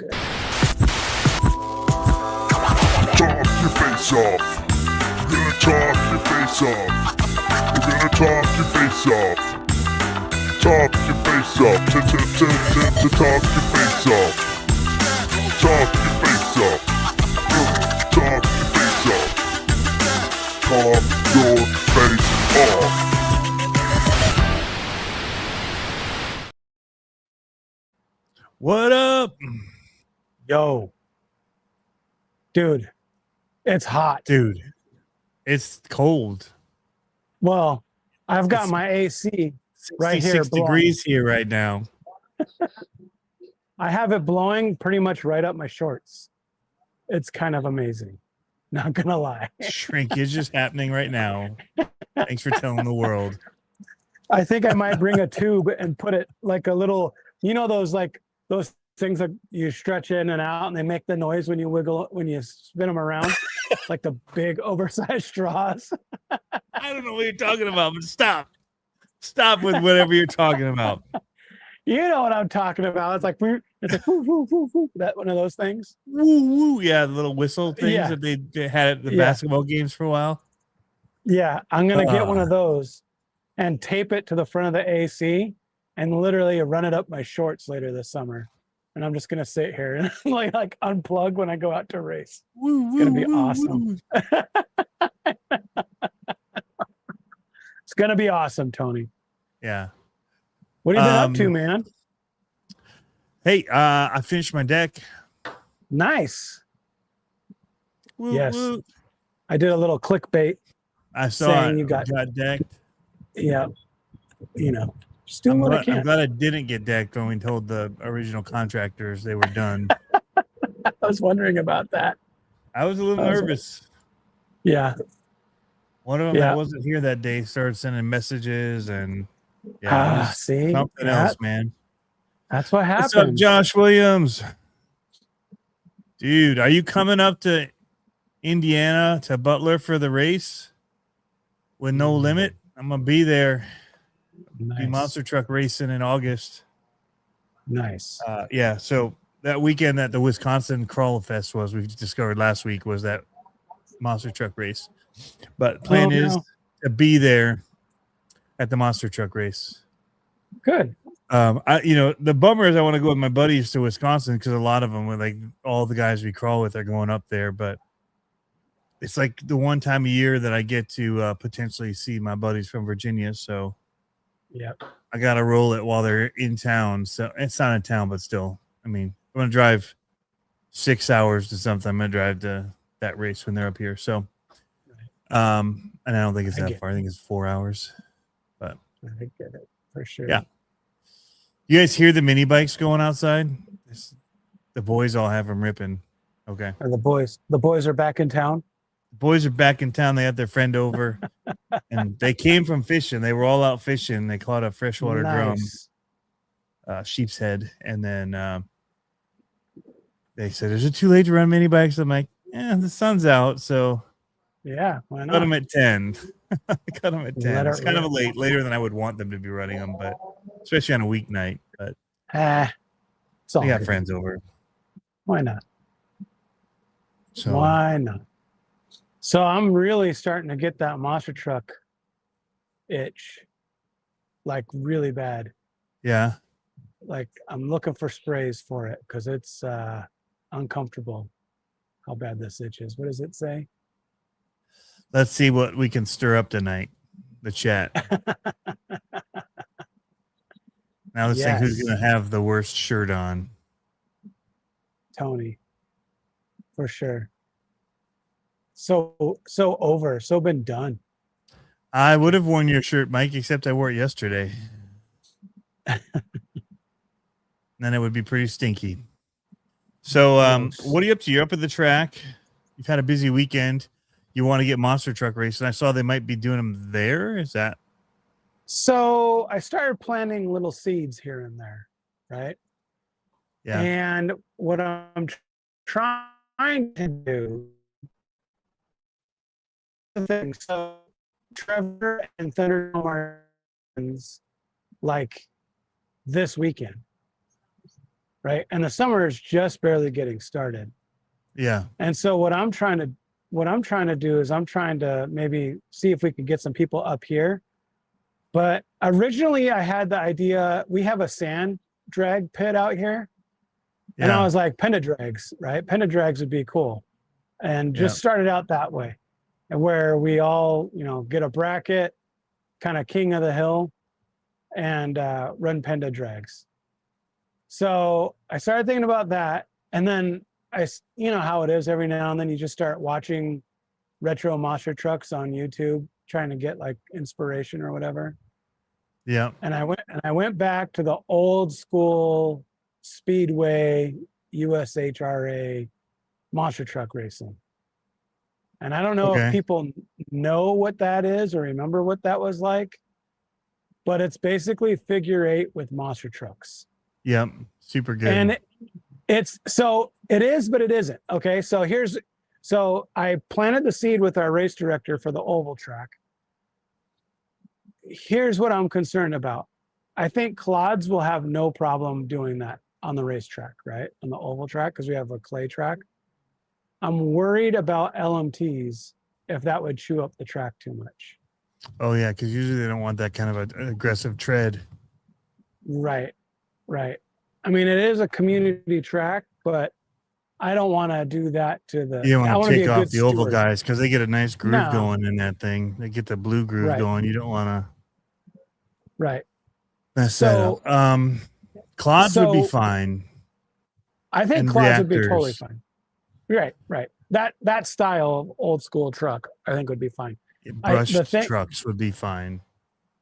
good. Talk your face off. We're gonna talk your face off. We're gonna talk your face off. Talk your face off. To talk your face off. Talk your face off. Talk your face off. Talk your face off. What up? Yo. Dude, it's hot. Dude, it's cold. Well, I've got my AC right here. 66 degrees here right now. I have it blowing pretty much right up my shorts. It's kind of amazing. Not gonna lie. Shrinkage is happening right now. Thanks for telling the world. I think I might bring a tube and put it like a little, those things that you stretch in and out and they make the noise when you wiggle, when you spin them around, like the big oversized straws. I don't know what you're talking about, but stop. Stop with whatever you're talking about. You know what I'm talking about. It's like woo, woo, woo, woo. That one of those things. Woo, woo. Yeah, the little whistle things that they had at the basketball games for a while. Yeah, I'm going to get one of those and tape it to the front of the AC and literally run it up my shorts later this summer. And I'm just going to sit here and like unplug when I go out to race. It's going to be awesome. It's going to be awesome, Tony. Yeah. What have you been up to, man? Hey, I finished my deck. Nice. Woo, yes. Woo. I did a little clickbait. I saw it. You got decked. Yeah. Just doing what I can. I'm glad I didn't get decked when we told the original contractors they were done. I was wondering about that. I was a little nervous. Yeah. One of them that wasn't here that day started sending messages and see something else, man. That's what happens. What's up, Josh Williams? Dude, are you coming up to Indiana to Butler for the race with no limit? I'm gonna be there. Nice. Be monster truck racing in August. Nice. Yeah. So that weekend that the Wisconsin Crawl Fest was, we discovered last week, was that monster truck race. But plan is to be there at the monster truck race. Good. The bummer is I want to go with my buddies to Wisconsin because a lot of them, with like all the guys we crawl with, are going up there. But it's like the one time a year that I get to potentially see my buddies from Virginia. So I got to roll it while they're in town. So it's not in town, but still, I mean, I'm going to drive 6 hours to something. I'm going to drive to that race when they're up here. So, and I don't think it's that far. I think it's 4 hours, but I get it for sure. Yeah. You guys hear the mini bikes going outside? The boys all have them ripping. Okay. Are the boys are back in town? The boys are back in town. They had their friend over and they came from fishing. They were all out fishing. They caught a freshwater drum, sheep's head. And then they said, is it too late to run mini bikes? I'm like, the sun's out. So yeah, why not? Cut them at 10. Cut them at 10. It's kind of later than I would want them to be running them, but especially on a weeknight. But they got friends over. Why not? So why not? So I'm really starting to get that monster truck itch, like really bad. Yeah. Like I'm looking for sprays for it because it's uncomfortable. How bad this itch is. What does it say? Let's see what we can stir up tonight. The chat. Now let's think who's going to have the worst shirt on. Tony, for sure. So over. So been done. I would have worn your shirt, Mike, except I wore it yesterday. Then it would be pretty stinky. So what are you up to? You're up at the track. You've had a busy weekend. You want to get monster truck racing. I saw they might be doing them there. Is that? So I started planting little seeds here and there, right? Yeah. And what I'm trying to do, so Trevor and Thunder like this weekend. right? And the summer is just barely getting started. Yeah. And so what I'm trying to do is I'm trying to maybe see if we could get some people up here. But originally I had the idea, we have a sand drag pit out here. And I Yeah. was like, Pendadrags, right? Pendadrags would be cool. And just Yeah. started out that way. And where we all, get a bracket, kind of king of the hill, and run Pendadrags. So I started thinking about that. And then you know how it is, every now and then you just start watching retro monster trucks on YouTube, trying to get like inspiration or whatever. Yeah. And I went back to the old school Speedway USHRA monster truck racing. And I don't know if Okay. people know what that is or remember what that was like, but it's basically figure 8 with monster trucks. Yep. Super good. And it is, but it isn't. Okay. So I planted the seed with our race director for the oval track. Here's what I'm concerned about. I think clods will have no problem doing that on the racetrack, right? On the oval track, because we have a clay track. I'm worried about LMTs if that would chew up the track too much. Oh yeah, because usually they don't want that kind of an aggressive tread. Right. I mean, it is a community track, but I don't want to do that to the. You don't I want want to be take a off good the oval steward. guys because they get a nice groove No. going in that thing. They get the blue groove Right. going. You don't want to Right. mess that up. Clods would be fine. I think And clods would be reactors. totally fine. Right. That style of old school truck, I think would be fine. Brushed trucks would be fine.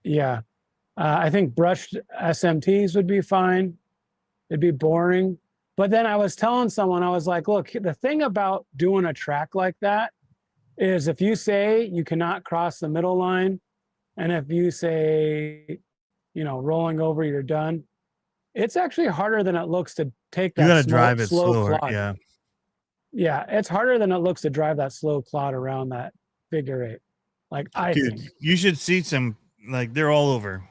Yeah. I think brushed SMTs would be fine. It'd be boring. But then I was telling someone, I was like, look, the thing about doing a track like that is if you say you cannot cross the middle line, and if you say, rolling over, you're done, it's actually harder than it looks to take that You got to drive it slow slower. clod. Yeah. Yeah, it's harder than it looks to drive that slow clod around that figure 8. Like, I think. You should see some, like, they're all over.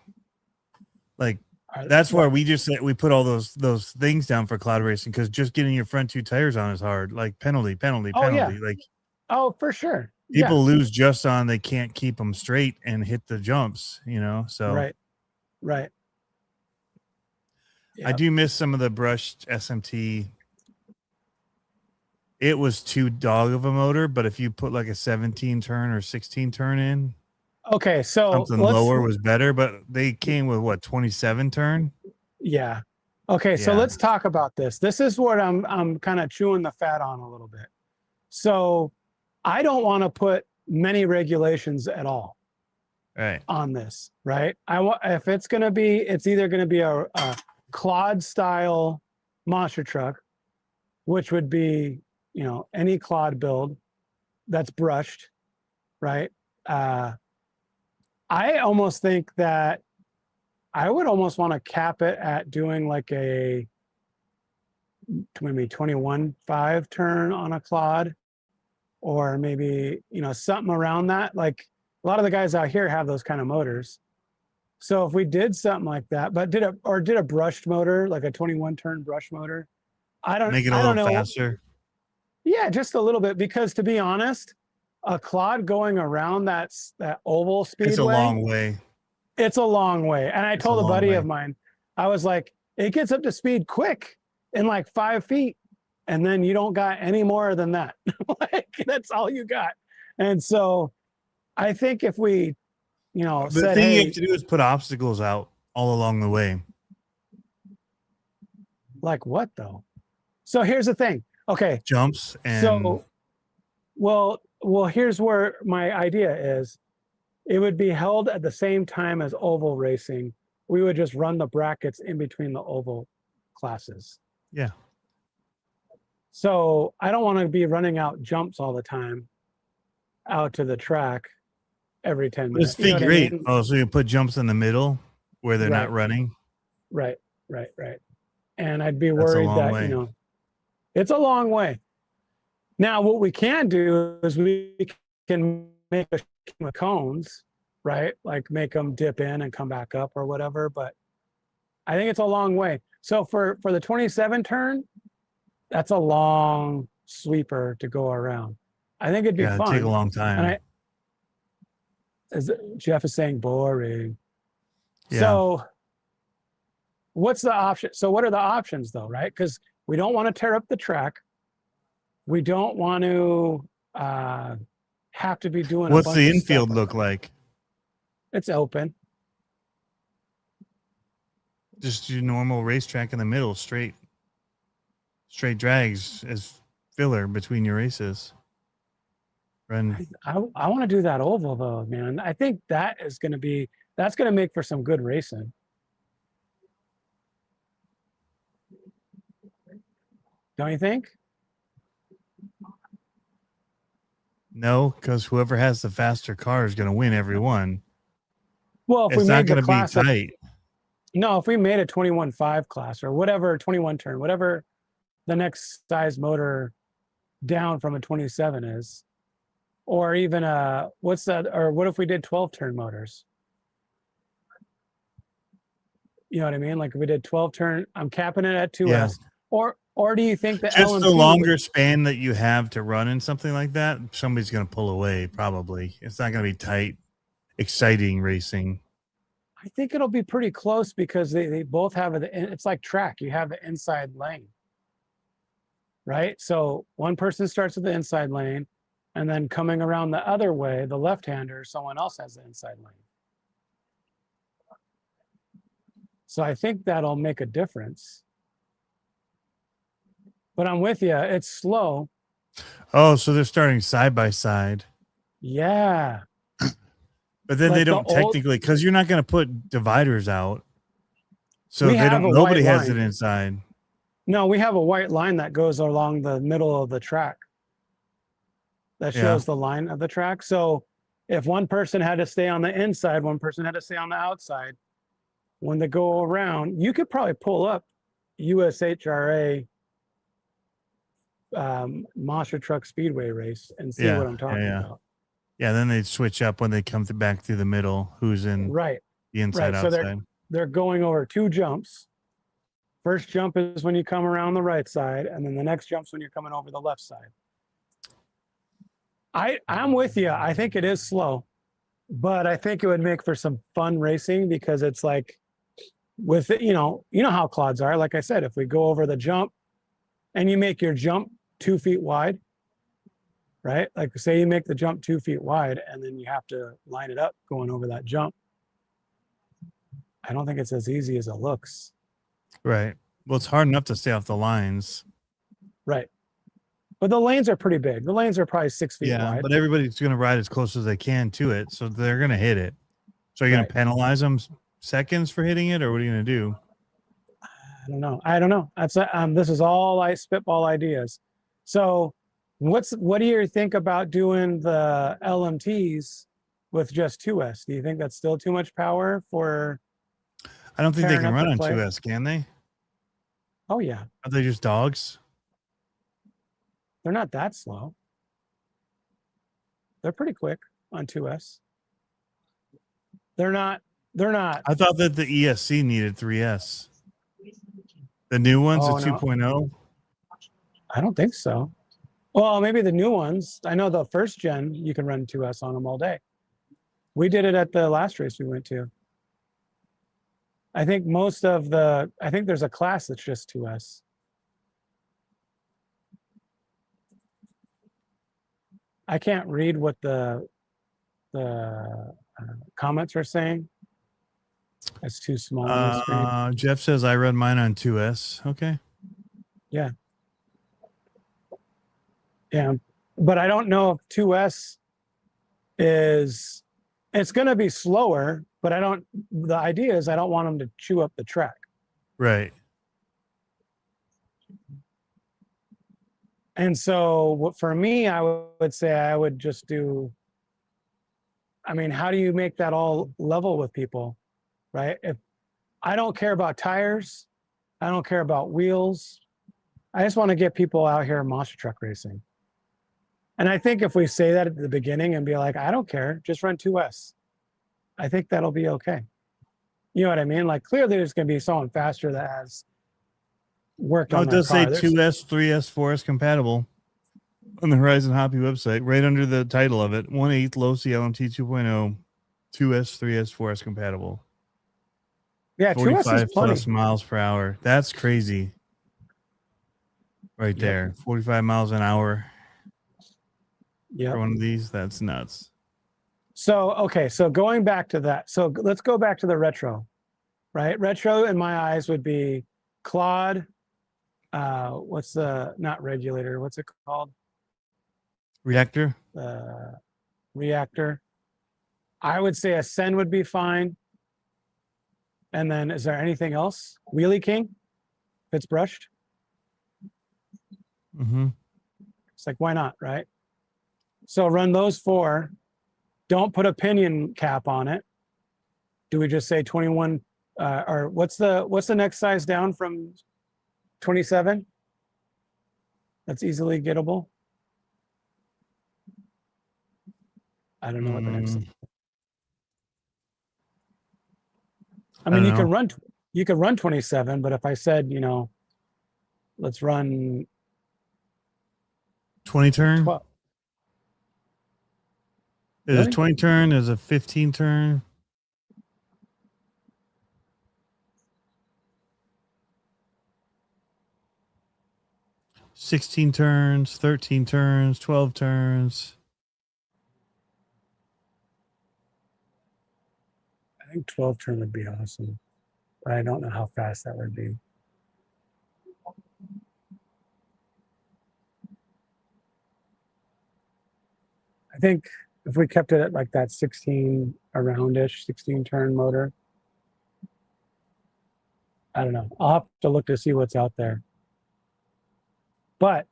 Like, that's why we put all those things down for cloud racing, because just getting your front 2 tires on is hard. Like penalty. Yeah. Like, oh, for sure. People lose just on they can't keep them straight and hit the jumps, So right. I do miss some of the brushed SMT. It was too dog of a motor, but if you put like a 17 turn or 16 turn in, okay, so something lower was better. But they came with what, 27 turn? Yeah. Okay, so let's talk about this. This is what I'm kind of chewing the fat on a little bit. So I don't want to put many regulations at all on this, right? If it's going to be, it's either going to be a clod style monster truck, which would be, any clod build that's brushed, right? I almost think that I would almost want to cap it at doing like a maybe 21.5 turn on a clod, or maybe, something around that. Like a lot of the guys out here have those kind of motors. So if we did something like that, but did a brushed motor, like a 21 turn brush motor, make it a little faster. Yeah, just a little bit, because to be honest, a clod going around that oval speedway, it's a long way. It's a long way. And I told a buddy of mine, I was like, it gets up to speed quick in like 5 feet, and then you don't got any more than that. Like, that's all you got. And so I think if we, the thing you have to do is put obstacles out all along the way. Like what though? So here's the thing. Okay. Jumps and so well, here's where my idea is. It would be held at the same time as oval racing. We would just run the brackets in between the oval classes. Yeah. So I don't want to be running out jumps all the time out to the track every 10 minutes. It's figure 8. Oh, so you put jumps in the middle where they're not running. Right. And I'd be worried that, it's a long way. Now, what we can do is we can make a scheme of cones, right? Like make them dip in and come back up or whatever. But I think it's a long way. So for the 27 turn, that's a long sweeper to go around. I think it'd be Yeah, it'd fun. take a long time. And Jeff is saying boring. Yeah. So what's the option? So what are the options though, right? Because we don't want to tear up the track. We don't want to have to be doing What's a bunch the of infield stuff look like? It's open. Just your normal racetrack in the middle, straight drags as filler between your races. Run. I want to do that oval though, man. I think that's going to make for some good racing. Don't you think? No, because whoever has the faster car is going to win every one. Well, if It's we not made going the to be class tight. no, if we made a 21.5 class or whatever, 21 turn, whatever the next size motor down from a 27 is, or even what's that? Or what if we did 12 turn motors? You know what I mean? Like if we did 12 turn, I'm capping it at 2S. Yeah. Or do you think the Just LMP the longer span that you have to run in something like that, somebody's going to pull away probably. It's not going to be tight, exciting racing. I think it'll be pretty close because they both have it's like track. You have the inside lane, right? So one person starts with the inside lane, and then coming around the other way, the left-hander, someone else has the inside lane. So I think that'll make a difference. But I'm with you. It's slow. Oh, so they're starting side by side. Yeah. But then Like they don't technically, because you're not going to put dividers out. So We they have don't. a Nobody white has line. it inside. No, we have a white line that goes along the middle of the track. That shows the line of the track. So if one person had to stay on the inside, one person had to stay on the outside. When they go around, you could probably pull up USHRA monster truck speedway race and see what I'm talking about. Yeah, then they switch up when they come back through the middle. Who's in right the inside right. outside? So they're going over two jumps. First jump is when you come around the right side, and then the next jump's when you're coming over the left side. I'm with you. I think it is slow, but I think it would make for some fun racing because it's like with you know how quads are. Like I said, if we go over the jump and you make your jump 2 feet wide, right? Like say you make the jump 2 feet wide and then you have to line it up going over that jump. I don't think it's as easy as it looks. Right. Well, it's hard enough to stay off the lines. Right. But the lanes are pretty big. The lanes are probably 6 feet wide. But everybody's going to ride as close as they can to it. So they're going to hit it. So you're going to penalize them seconds for hitting it, or what are you going to do? I don't know. That's this is all spitball ideas. So what do you think about doing the LMTs with just 2S? Do you think that's still too much power for? I don't think they can run on 2S, can they? Oh yeah. Are they just dogs? They're not that slow. They're pretty quick on 2S. They're not. I thought that the ESC needed 3S. The new ones, the 2.0? I don't think so. Well, maybe the new ones. I know the first gen, you can run 2S on them all day. We did it at the last race we went to. I think I think there's a class that's just 2S. I can't read what the comments are saying. It's too small on the screen. Jeff says I run mine on 2S. Okay. Yeah. Yeah. But I don't know if 2S it's going to be slower, but the idea is I don't want them to chew up the track. Right. And so for me, I would say I would just do, how do you make that all level with people, right? If I don't care about tires, I don't care about wheels. I just want to get people out here monster truck racing. And I think if we say that at the beginning and be like, I don't care, just run 2S. I think that'll be okay. You know what I mean? Like clearly there's going to be someone faster that has worked Oh, on it their does say car. 2S, 3S, 4S compatible on the Horizon Hobby website, right under the title of it. 1/8 low C LMT 2.0, 2S, 3S, 4S compatible. Yeah, 2S is 45 plus plenty. miles per hour. That's crazy. Right Yep. there. 45 miles an hour Yep. for one of these. That's nuts. So, okay. So going back to that. So let's go back to the retro, right? Retro in my eyes would be Claude. What's the, not regulator, what's it called? Reactor? Reactor. I would say Ascend would be fine. And then is there anything else? Wheelie King, if it's brushed. Mm-hmm. It's like, why not, right? So run those 4. Don't put a pinion cap on it. Do we just say 21? Or what's the next size down from 27? That's easily gettable. I don't know what the next. I mean, you can run 27, but if I said, let's run 20 turn? 12. There's Really? a 20 turn, there's a 15 turn. $16 turns, 13 turns, 12 turns. I think 12 turn would be awesome, but I don't know how fast that would be. I think if we kept it at like that 16 around-ish, 16 turn motor, I don't know. I'll have to look to see what's out there. But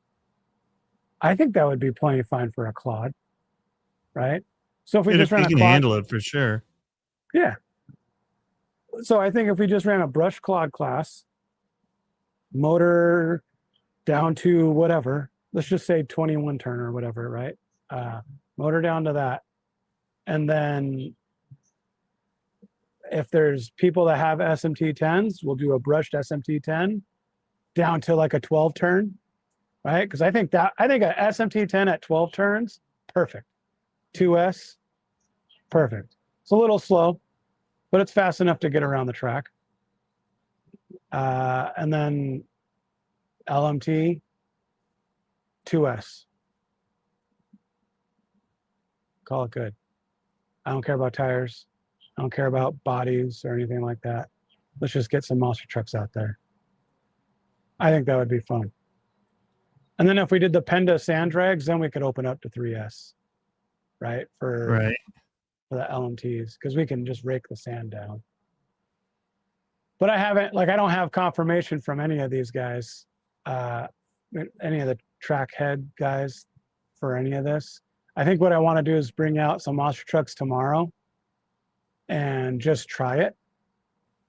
I think that would be plenty fine for a Claude, right? So if we just ran a can Claude, handle it for sure. yeah. So I think if we just ran a brush Claude class, motor down to whatever, let's just say 21 turn or whatever, right? Motor down to that. And then if there's people that have SMT 10s, we'll do a brushed SMT 10 down to like a 12 turn, right? Because I think a SMT 10 at 12 turns, perfect. 2S, perfect. It's a little slow, but it's fast enough to get around the track. And then LMT, 2S. Call it good. I don't care about tires. I don't care about bodies or anything like that. Let's just get some monster trucks out there. I think that would be fun. And then if we did the Penda sand drags, then we could open up to 3S, right? For the LMTs, because we can just rake the sand down. But I don't have confirmation from any of these guys, any of the track head guys for any of this. I think what I want to do is bring out some monster trucks tomorrow and just try it.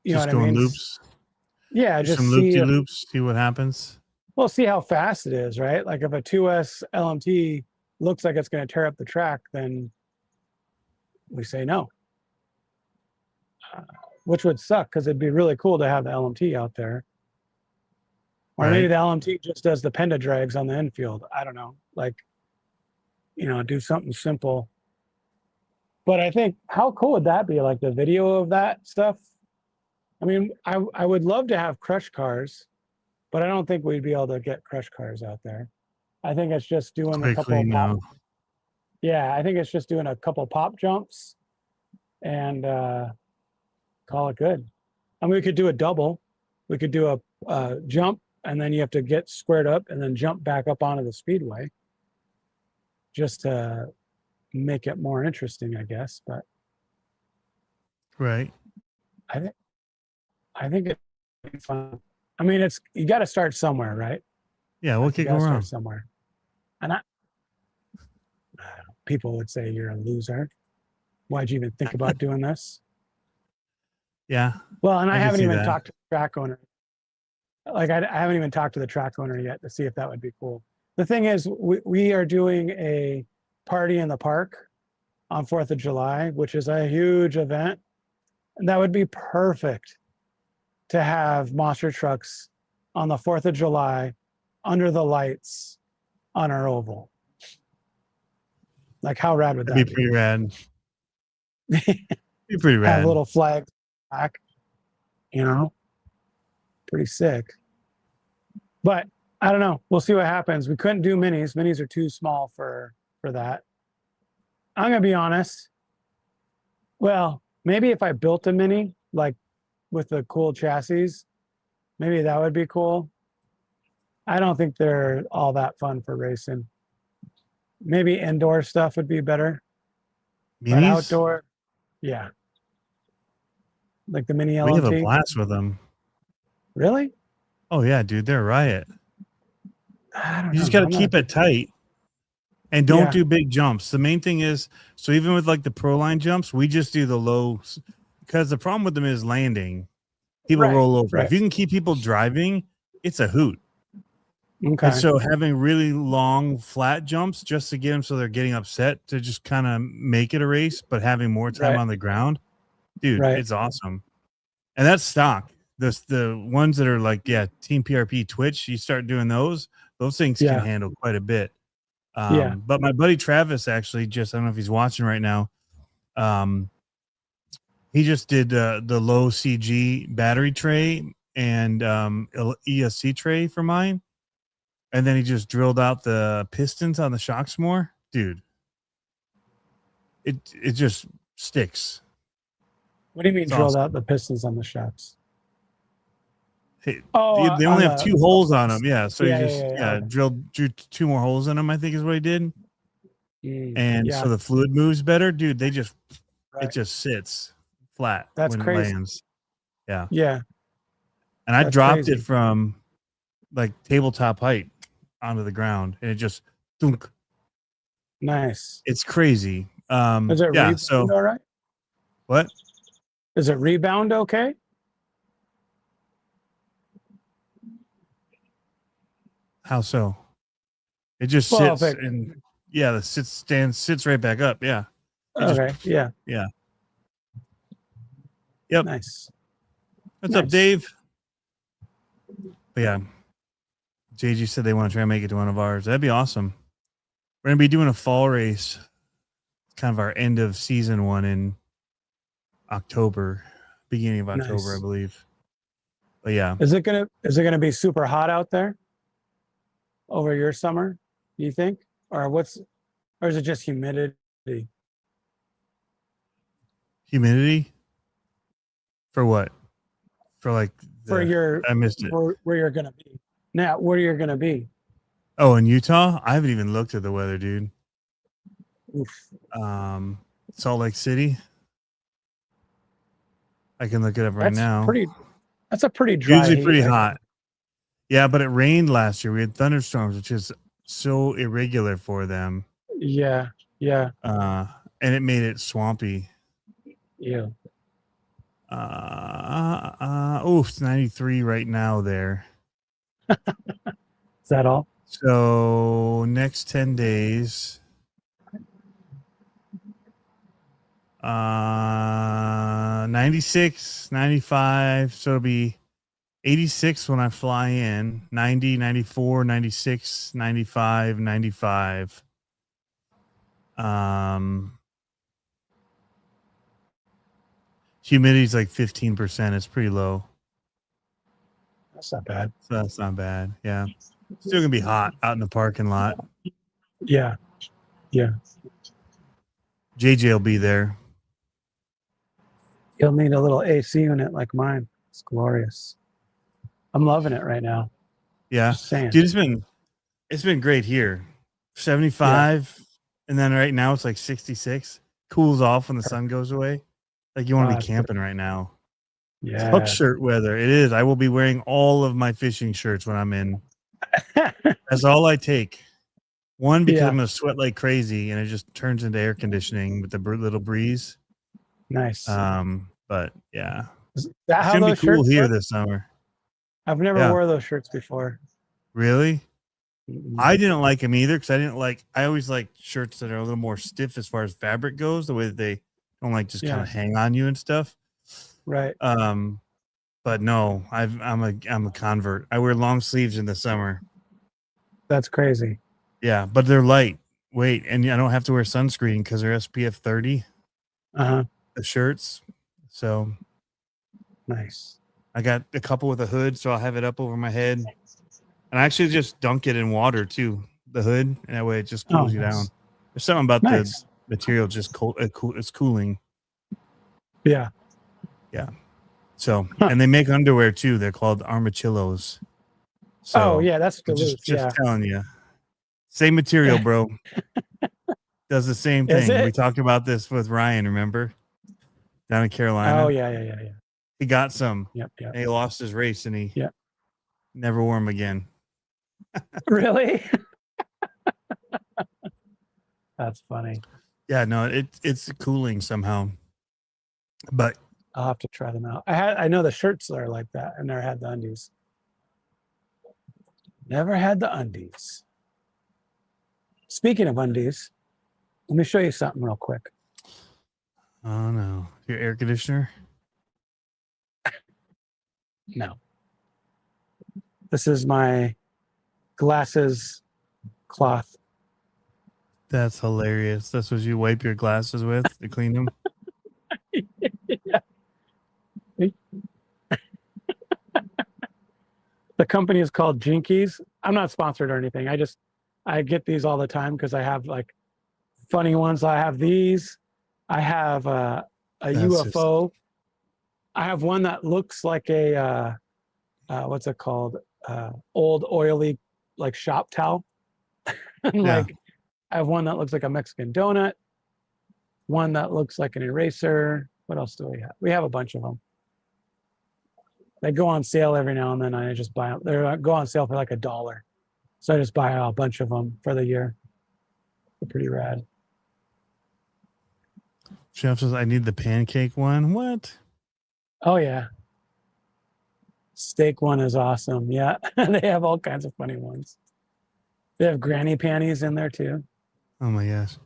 You know what I mean? Loops. Yeah, just some see loops, see what happens. Well, see how fast it is, right? Like if a 2S LMT looks like it's going to tear up the track, then we say no. Which would suck because it'd be really cool to have the LMT out there. Or maybe the LMT just does the Penda drags on the infield. I don't know. Like, do something simple. But I think, how cool would that be? Like the video of that stuff? I mean, I would love to have crush cars, but I don't think we'd be able to get crush cars out there. I think it's just doing a couple of pop. Yeah, I think it's just doing a couple pop jumps and call it good. And we could do a double. We could do a jump, and then you have to get squared up and then jump back up onto the speedway just to make it more interesting, I guess. But I think it'd be fun. I mean, you got to start somewhere, right? Yeah, what could go wrong? Start somewhere. And people would say you're a loser. Why'd you even think about doing this? Yeah. Well, and I haven't even talked to the track owner. Like I haven't even talked to the track owner yet to see if that would be cool. The thing is, we are doing a party in the park on 4th of July, which is a huge event. And that would be perfect to have monster trucks on the 4th of July under the lights on our oval. Like, how rad would That'd that be pretty rad. Be pretty Have rad. little flags back, you know, pretty sick. But I don't know. We'll see what happens. We couldn't do minis. Minis are too small for that. I'm gonna be honest. Well, maybe if I built a mini, like with the cool chassis, maybe that would be cool. I don't think they're all that fun for racing. Maybe indoor stuff would be better. But Minis? outdoor, yeah. Like the mini We have a LMT. blast with them. Really? Oh yeah, dude, they're a riot. I don't You know. just got to I'm keep not- it tight and don't Yeah. do big jumps. The main thing is, so even with like the pro line jumps, we just do the low, because the problem with them is landing. People Right, roll over. right. If you can keep people driving, it's a hoot. Okay. And so having really long flat jumps just to get them so they're getting upset to just kind of make it a race, but having more time Right. on the ground, dude, Right. it's awesome. And that's stock. The ones that are like, yeah, Team PRP Twitch, you start doing those things Yeah. can handle quite a bit. Yeah. But my buddy Travis actually just, I don't know if he's watching right now. He just did the low CG battery tray and ESC tray for mine. And then he just drilled out the pistons on the shocks more. Dude, it just sticks. What do you mean It's drilled awesome. out the pistons on the shocks? Hey, Oh, they only have 2 holes on them. Yeah. So Yeah, he just okay. drew 2 more holes in them, I think is what he did. And Yeah. so the fluid moves better. Dude, it Right. just sits flat That's when crazy. it lands. Yeah. Yeah. And I That's dropped crazy. it from like tabletop height onto the ground and it just thunk. Nice. It's crazy. Does it Yeah. rebound So all right? what? Does it rebound okay? How so? It just Well, sits and yeah, the sits right back up. Yeah. It Okay. Yeah. Yeah. Yep. Nice. What's up, Nice. Dave? But yeah, JG said they want to try and make it to one of ours. That'd be awesome. We're gonna be doing a fall race, kind of our end of season one in October, beginning of October, Nice. I believe. But yeah, Is it gonna be super hot out there over your summer? Do you think, or is it just humidity? humidity for what? For like For I missed it. where you're gonna be now? Where you're gonna be? Oh, in Utah, I haven't even looked at the weather, dude. Oof. Salt Lake City. I can look it up right now. That's a pretty dry. Usually heat, pretty I think. hot. Yeah, but it rained last year. We had thunderstorms, which is so irregular for them. Yeah. Yeah. And it made it swampy. Yeah. It's 93 right now there. Is that all? So next 10 days. 96, 95. So it'll be 86 when I fly in, 90, 94, 96, 95, 95. Humidity's like 15%. It's pretty low. That's not bad. So that's not bad. Yeah. Still gonna be hot out in the parking lot. Yeah. Yeah. JJ will be there. You'll need a little AC unit like mine. It's glorious. I'm loving it right now. Yeah. Just saying. Dude, it's been great here. 75, and then right now it's like 66. Cools off when the sun goes away. Like you want to be camping right now. Yeah. Tuck shirt weather. It is. I will be wearing all of my fishing shirts when I'm in. That's all I take. One, because I'm gonna sweat like crazy, and it just turns into air conditioning with the little breeze. Nice. But yeah, Is that it's how gonna be those cool shirts here work? this summer. I've never wore those shirts before. Really? Mm-mm. I didn't like them either because I always like shirts that are a little more stiff as far as fabric goes, the way that they don't like just kind of hang on you and stuff. Right. But no, I'm a convert. I wear long sleeves in the summer. That's crazy. Yeah, but they're light weight, and I don't have to wear sunscreen because they're SPF 30. Uh-huh. The shirts, so Nice. I got a couple with a hood, so I'll have it up over my head, and I actually just dunk it in water too. The hood, and that way it just cools you down. There's something about the material just it's cooling. Yeah. Yeah. So, and they make underwear too. They're called armachillos. So, yeah, that's Duluth. just telling you, same material, bro. Does the same Is thing. it? We talked about this with Ryan. Remember, down in Carolina. Oh yeah. He got some. Yep. And he lost his race, and he Yep. never wore them again. Really? That's funny. Yeah, no, it's cooling somehow. But I'll have to try them out. I know the shirts are like that. I never had the undies. Never had the undies. Speaking of undies, let me show you something real quick. oh no, your air conditioner. No. This is my glasses cloth. That's hilarious. That's what you wipe your glasses with to clean them. Yeah. The company is called Jinkies. I'm not sponsored or anything. I get these all the time because I have like funny ones. I have these. I have a UFO. I have one that looks like a what's it called? Old oily like shop towel. And like I have one that looks like a Mexican donut. One that looks like an eraser. What else do we have? We have a bunch of them. They go on sale every now and then. I just buy them. They go on sale for like $1. So I just buy a bunch of them for the year. They're pretty rad. Chef says, I need the pancake one. What? Oh, yeah. Steak one is awesome. Yeah. They have all kinds of funny ones. They have granny panties in there too. Oh my gosh.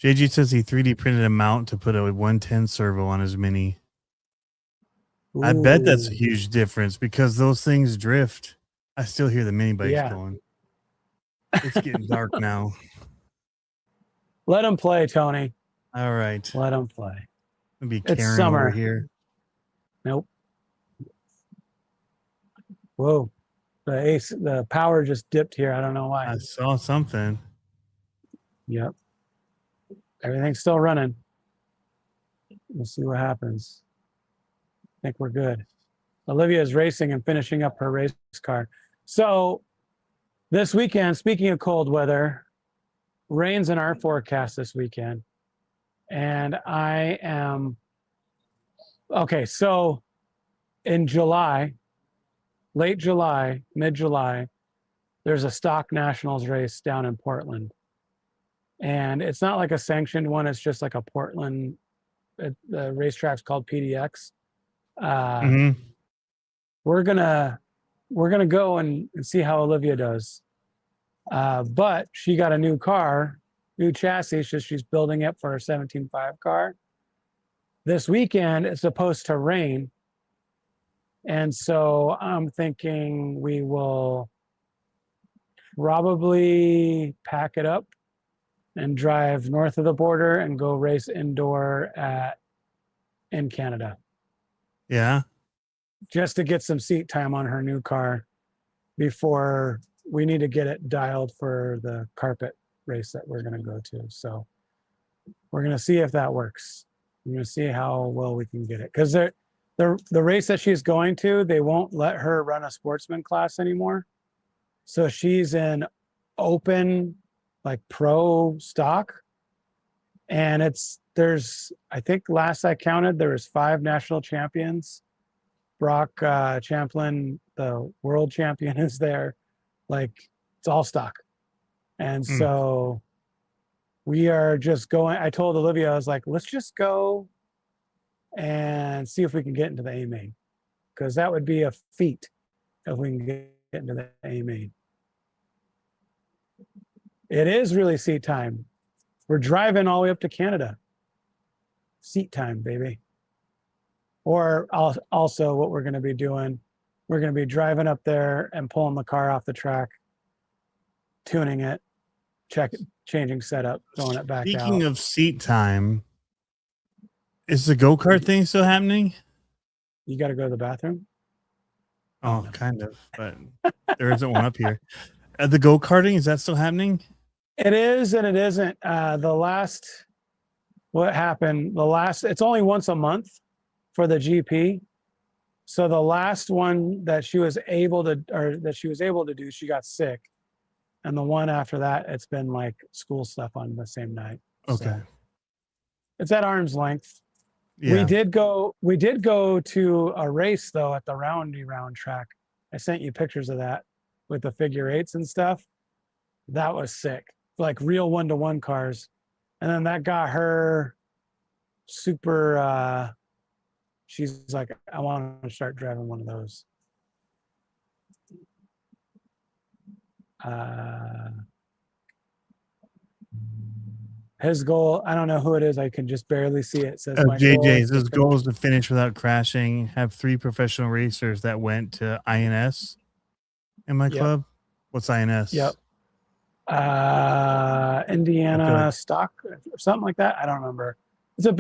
JG says he 3D printed a mount to put a 110 servo on his Mini. Ooh. I bet that's a huge difference because those things drift. I still hear the mini bikes going. It's getting dark now. Let them play, Tony. All right. Let them play. It'll be Karen it's summer over here. Nope. Whoa. The power just dipped here. I don't know why. I saw something. Yep. Everything's still running. We'll see what happens. I think we're good. Olivia is racing and finishing up her race car. So this weekend, speaking of cold weather, rain's in our forecast this weekend. And I am, okay, so in July, late July, mid-July, there's a stock nationals race down in Portland. And it's not like a sanctioned one. It's just like a Portland, the racetrack's called PDX. We're gonna go and see how Olivia does. But she got a new car, new chassis. She's building it for her 17.5 car. This weekend it's supposed to rain. And so I'm thinking we will probably pack it up and drive north of the border and go race indoor in Canada. Yeah. Just to get some seat time on her new car before we need to get it dialed for the carpet race that we're going to go to. So we're going to see if that works. We're going to see how well we can get it. Because the race that she's going to, they won't let her run a sportsman class anymore. So she's in open, like pro stock. And I think last I counted, there was 5 national champions. Brock Champlin, the world champion, is there. Like, it's all stock. And so we are just going. I told Olivia, I was like, let's just go and see if we can get into the A main, because that would be a feat if we can get into the A main. It is really seat time. We're driving all the way up to Canada. Seat time, baby. Or also what we're going to be doing, we're going to be driving up there and pulling the car off the track, tuning it, changing setup, throwing it back Speaking out. of seat time, is the go-kart thing still happening? You got to go to the bathroom? Oh, kind of, but there isn't one up here. The go-karting, is that still happening? It is and it isn't. What happened? It's only once a month for the GP. So the last one that she was able to do, she got sick. And the one after that, it's been like school stuff on the same night. Okay. So it's at arm's length. Yeah. We did go to a race though at the Roundy Round track. I sent you pictures of that with the figure eights and stuff. That was sick. Like real 1-to-1 cars. And then that got her super she's like, I want to start driving one of those. His goal, I don't know who it is. I can just barely see it. It says my JJ's his goal is to finish without crashing. Have 3 professional racers that went to INS in my club. What's INS? Yep. Indiana Stock or something like that. I don't remember. It's a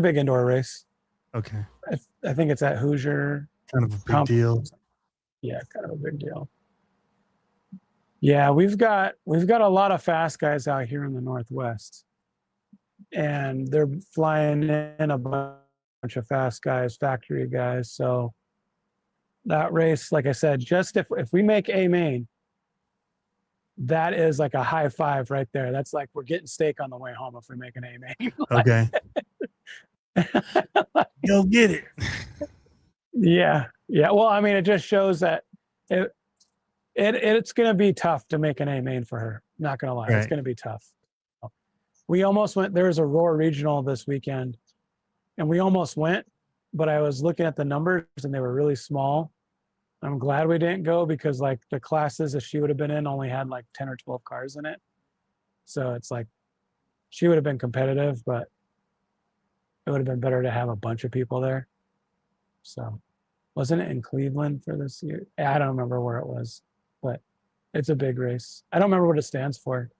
big indoor race. Okay. I think it's at Hoosier. Kind of a big deal. Yeah, kind of a big deal. Yeah, we've got a lot of fast guys out here in the Northwest, and they're flying in a bunch of fast guys, factory guys. So that race, like I said, just if we make A main, that is like a high five right there. That's like we're getting steak on the way home if we make an A main. Okay. Go get it. Yeah. Well, I mean, it just shows that it's going to be tough to make an A main for her. Not going to lie. Right. It's going to be tough. We almost went, there was a Roar Regional this weekend and we almost went, but I was looking at the numbers and they were really small. I'm glad we didn't go because like the classes that she would have been in only had like 10 or 12 cars in it. So it's like she would have been competitive, but it would have been better to have a bunch of people there. So wasn't it in Cleveland for this year? I don't remember where it was, but it's a big race. I don't remember what it stands for.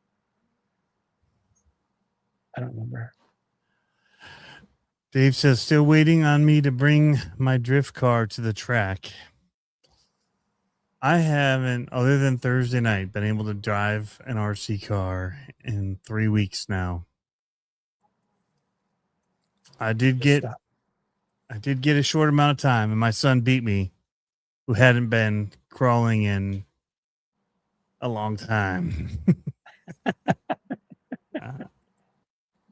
I don't remember. Dave says, still waiting on me to bring my drift car to the track. I haven't, other than Thursday night, been able to drive an RC car in 3 weeks now. I did get a short amount of time, and my son beat me, who hadn't been crawling in a long time.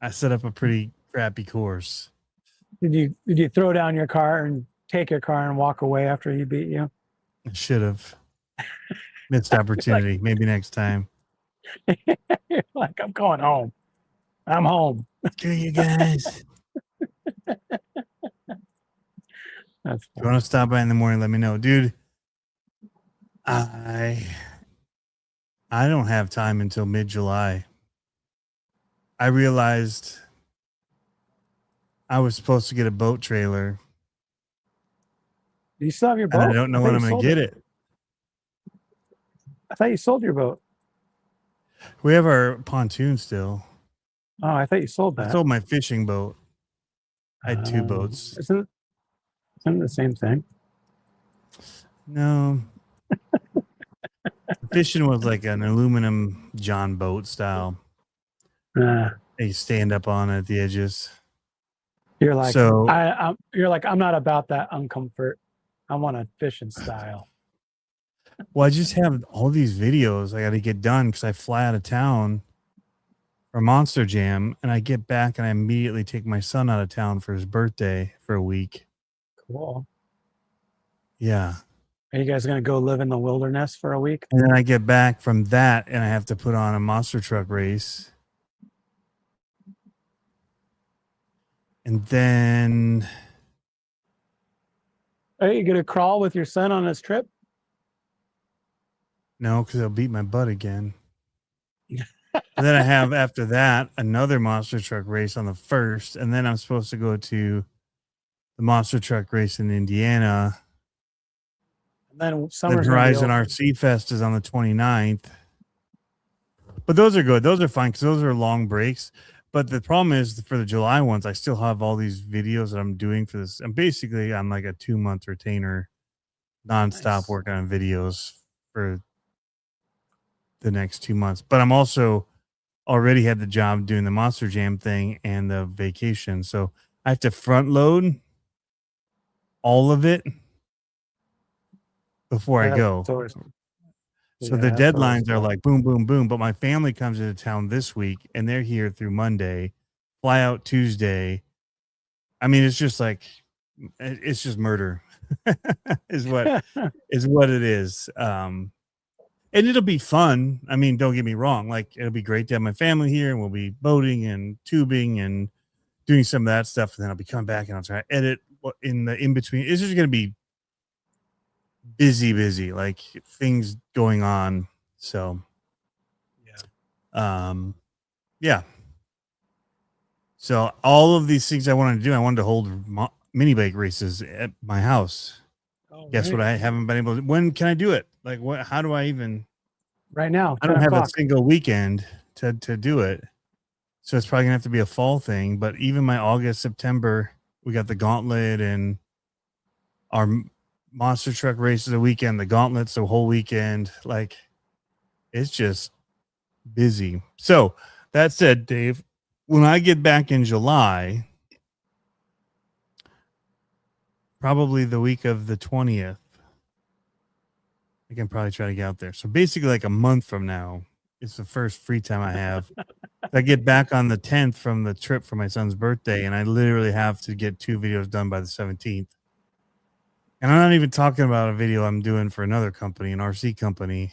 I set up a pretty crappy course. Did you throw down your car and take your car and walk away after he beat you? I should have. Missed opportunity. Like, maybe next time. You're like, I'm going home. I'm home. Screw you guys. If you want to stop by in the morning, let me know. Dude, I don't have time until mid-July. I realized I was supposed to get a boat trailer. Do you still have your boat? And I don't know when I'm going to get it. I thought you sold your boat. We have our pontoon still. Oh, I thought you sold that. I sold my fishing boat. I had 2 boats. Isn't it the same thing? No. Fishing was like an aluminum John boat style. You stand up on it at the edges. You're like, you're like, I'm not about that uncomfort. I want a fishing style. Well, I just have all these videos I got to get done because I fly out of town for Monster Jam, and I get back and I immediately take my son out of town for his birthday for a week. Cool. Yeah. Are you guys going to go live in the wilderness for a week? And then I get back from that and I have to put on a monster truck race. And then... Are you going to crawl with your son on his trip? No, because he'll beat my butt again. And then I have, after that, another monster truck race on the 1st. And then I'm supposed to go to the monster truck race in Indiana. And then Then summer's gonna be Horizon over. RC Fest is on the 29th. But those are good. Those are fine because those are long breaks. But the problem is for the July ones, I still have all these videos that I'm doing for this. And basically, I'm like a 2-month retainer, nonstop Nice. working on videos for the next 2 months. But I'm also already had the job doing the Monster Jam thing and the vacation. So I have to front load all of it before I go. That's always- So yeah, the that's always deadlines are tough. like boom, boom, boom. But my family comes into town this week and they're here through Monday, fly out Tuesday. I mean, it's just like, it's just murder is what it is. And it'll be fun. I mean, don't get me wrong. Like, it'll be great to have my family here and we'll be boating and tubing and doing some of that stuff. And then I'll be coming back and I'll try to edit in the in between. It's just going to be busy, like things going on. So, yeah. So all of these things I wanted to do, I wanted to hold mini bike races at my house. Oh, Guess what? I haven't been able to. When can I do it? Like, what? How do I even? Right now, I don't 10 have a o'clock. single weekend to do it, so it's probably gonna have to be a fall thing. But even my August, September, we got the gauntlet and our monster truck races a weekend. The gauntlet's the whole weekend. Like, it's just busy. So that said, Dave, when I get back in July, probably the week of the 20th, I can probably try to get out there. So basically, like a month from now, it's the first free time I have. I get back on the 10th from the trip for my son's birthday, and I literally have to get 2 videos done by the 17th. And I'm not even talking about a video I'm doing for another company, an RC company.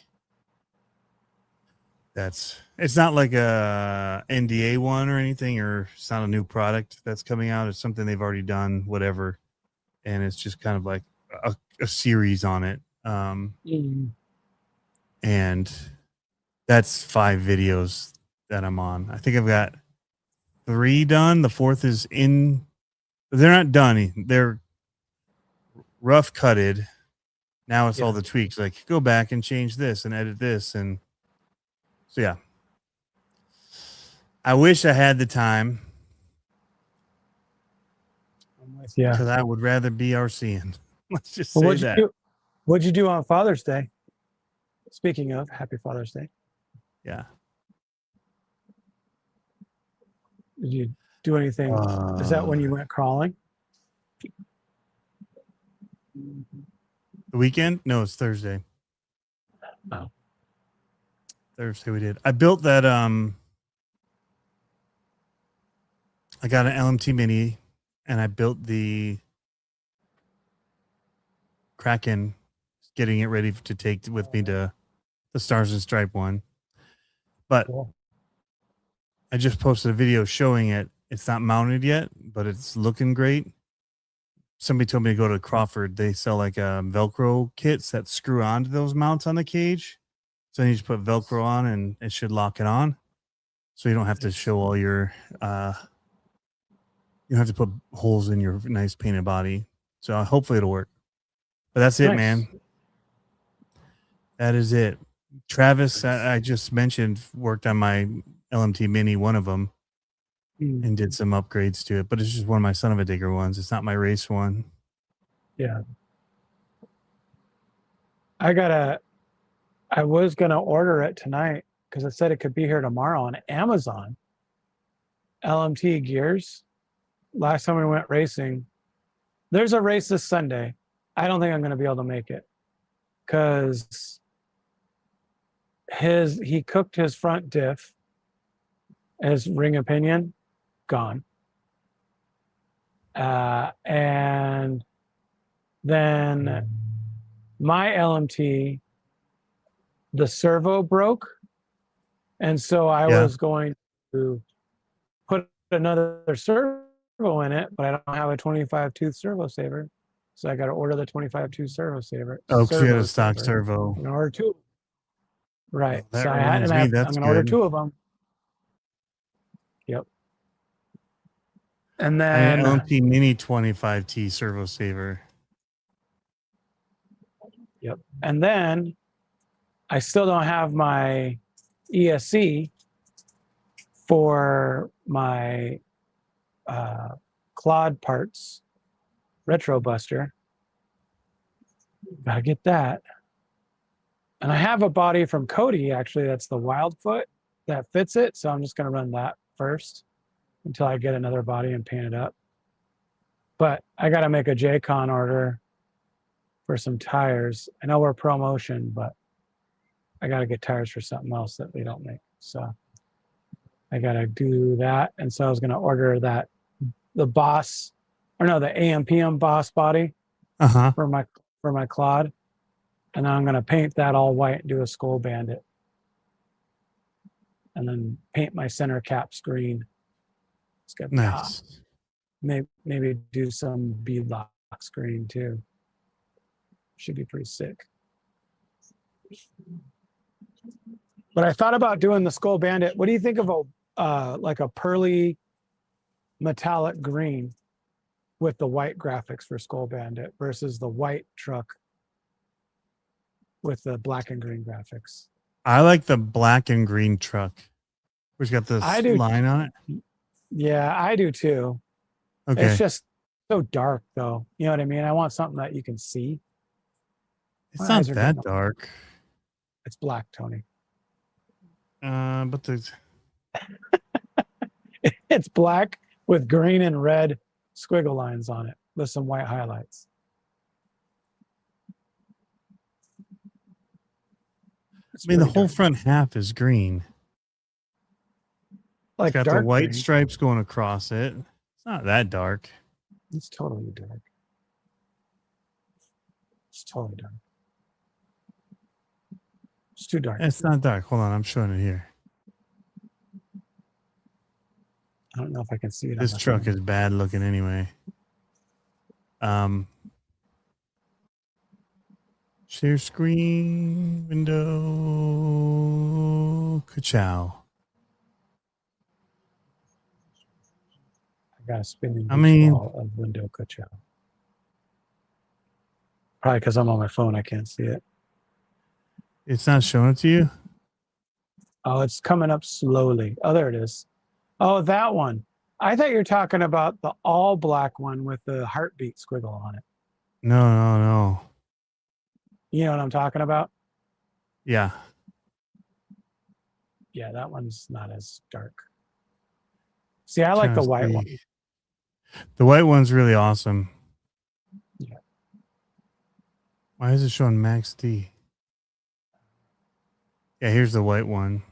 It's not like a NDA one or anything, or it's not a new product that's coming out. It's something they've already done, whatever. And it's just kind of like a series on it. And that's 5 videos that I'm on. I think I've got 3 done. The 4th is in. They're not done. They're rough cutted. Now it's all the tweaks. Like, go back and change this and edit this. And so, yeah. I wish I had the time. Yeah. Because I would rather be RCing. Let's just say that. What'd you do on Father's Day? Speaking of, happy Father's Day. Yeah. Did you do anything? Is that when you went crawling? The weekend? No, it's Thursday. Oh. Thursday we did. I built that. I got an LMT Mini, and I built the Kraken, getting it ready to take with me to the Stars and Stripe one. But Cool. I just posted a video showing it. It's not mounted yet, but it's looking great. Somebody told me to go to Crawford. They sell like Velcro kits that screw onto those mounts on the cage. So you just put Velcro on and it should lock it on. So you don't have to show all your, you don't have to put holes in your nice painted body. So hopefully it'll work. But that's it, man. That is it. Travis, I just mentioned, worked on my LMT Mini, one of them, and did some upgrades to it. But it's just one of my son of a digger ones. It's not my race one. Yeah. I was going to order it tonight because it said it could be here tomorrow on Amazon. LMT gears. Last time we went racing, there's a race this Sunday. I don't think I'm going to be able to make it because he cooked his front diff, his ring of pinion, gone. And then my LMT, the servo broke. And so I was going to put another servo in it, but I don't have a 25 tooth servo saver. So I got to order the 25 tooth servo saver. Oh, because you had a stock servo. I'm going to order 2. Right. Oh, so I'm going to order 2 of them. Yep. And I then, own the Mini 25T servo saver. yep. And then I still don't have my ESC for my Claude parts retro buster. Gotta get that. And I have a body from Cody, actually, that's the Wildfoot that fits it. So I'm just going to run that first until I get another body and paint it up. But I got to make a JCon order for some tires. I know we're ProMotion, but I got to get tires for something else that they don't make. So I got to do that. And so I was going to order that, the Boss, or no, the AMPM Boss body Uh-huh. for my Claude. And I'm going to paint that all white and do a Skull Bandit. And then paint my center caps green. It's got Nice. maybe do some beadlocks green too. Should be pretty sick. But I thought about doing the Skull Bandit. What do you think of a like a pearly metallic green with the white graphics for Skull Bandit versus the white truck with the black and green graphics? I like the black and green truck, which got this I do. line on it. Yeah, I do too. Okay. It's just so dark though. You know what I mean? I want something that you can see. It's My not eyes are that getting- dark. It's black, Tony. But the It's black with green and red squiggle lines on it with some white highlights. I mean, the whole front half is green. Like It's got the dark white green. stripes going across it. It's not that dark. It's totally dark. It's totally dark. It's too dark. It's not dark. Hold on, I'm showing it here. I don't know if I can see it. This truck is bad looking anyway. Share screen, window, ka-chow. I got a spinning wall of window ka-chow. Probably because I'm on my phone, I can't see it. It's not showing it to you? Oh, it's coming up slowly. Oh, there it is. Oh, that one. I thought you were talking about the all black one with the heartbeat squiggle on it. No. You know what I'm talking about? Yeah. Yeah, that one's not as dark. See, I like the white one. The white one's really awesome. Yeah. Why is it showing Max D? Yeah, here's the white one.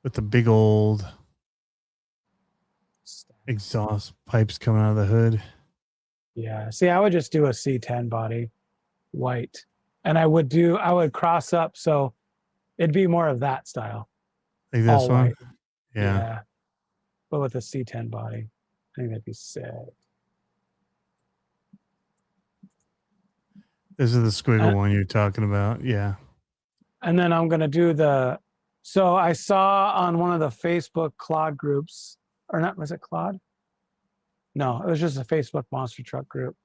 With the big old exhaust pipes coming out of the hood. Yeah. See, I would just do a C10 body, white. And I would cross up so it'd be more of that style. Like this all one? white. Yeah. But with a C10 body. I think that'd be sick. This is the squiggle one you're talking about. Yeah. And then I'm going to do so I saw on one of the Facebook Claude groups, or not, was it Claude? No, it was just a Facebook monster truck group.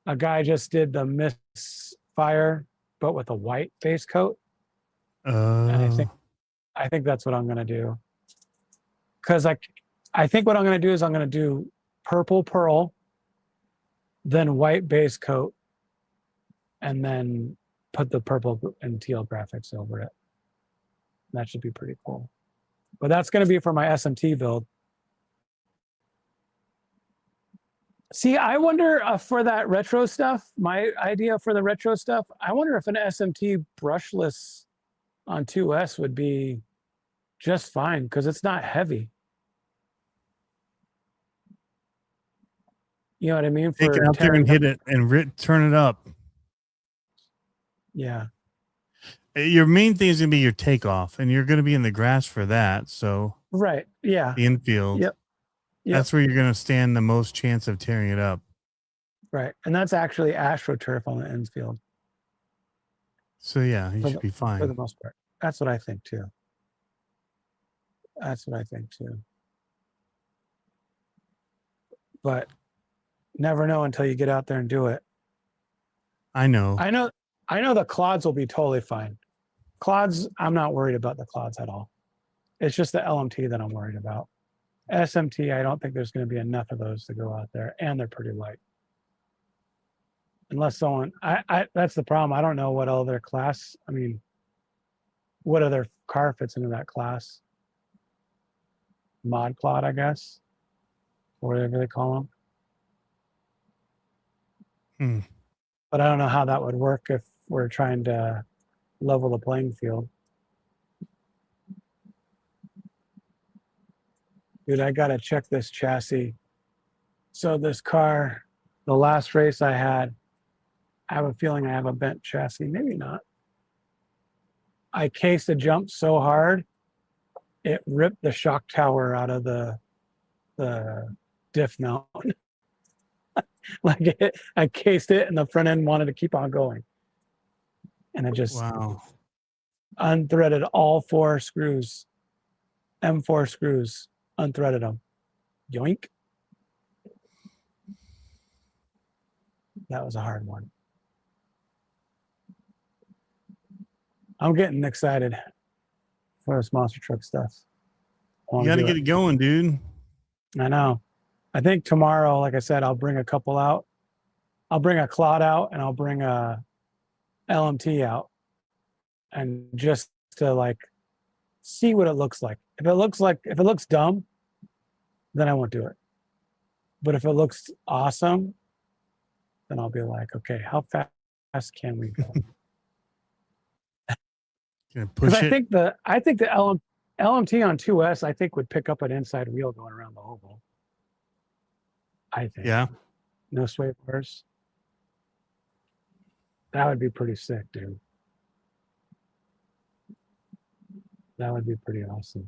A guy just did the misfire, but with a white base coat. And I think that's what I'm going to do. Because I think what I'm going to do is I'm going to do purple pearl, then white base coat, and then put the purple and teal graphics over it. That should be pretty cool. But that's going to be for my SMT build. See, I wonder for that retro stuff, my idea for the retro stuff, I wonder if an SMT brushless on 2S would be just fine because it's not heavy. You know what I mean? Take it out there and hit it and turn it up. Yeah. Your main thing is going to be your takeoff, and you're going to be in the grass for that. So, right. Yeah. The infield. Yep. That's where you're going to stand the most chance of tearing it up. Right. And that's actually AstroTurf on the infield. So, yeah, you should be fine. For the most part. That's what I think, too. That's what I think too. But never know until you get out there and do it. I know. I know the clods will be totally fine. Clods, I'm not worried about the clods at all. It's just the LMT that I'm worried about. SMT, I don't think there's going to be enough of those to go out there, and they're pretty light. Unless someone, that's the problem. I don't know what other class. I mean, what other car fits into that class? Mod clod, I guess, or whatever they call them. But I don't know how that would work if we're trying to level the playing field. Dude, I gotta check this chassis. So this car, the last race I had, I have a feeling I have a bent chassis. Maybe not. I cased a jump so hard, it ripped the shock tower out of the diff mount. I cased it, and the front end wanted to keep on going, and it just unthreaded all 4 screws, M4 screws, unthreaded them. Yoink. That was a hard one. I'm getting excited for this monster truck stuff. You got to get it going, dude. I know. I think tomorrow, like I said, I'll bring a couple out. I'll bring a clod out, and I'll bring a LMT out, and just to like see what it looks like. If it looks dumb, then I won't do it. But if it looks awesome, then I'll be like, okay, how fast can we go? Because I think the LMT on 2S, I think, would pick up an inside wheel going around the oval. I think. Yeah. No sway bars. That would be pretty sick, dude. That would be pretty awesome.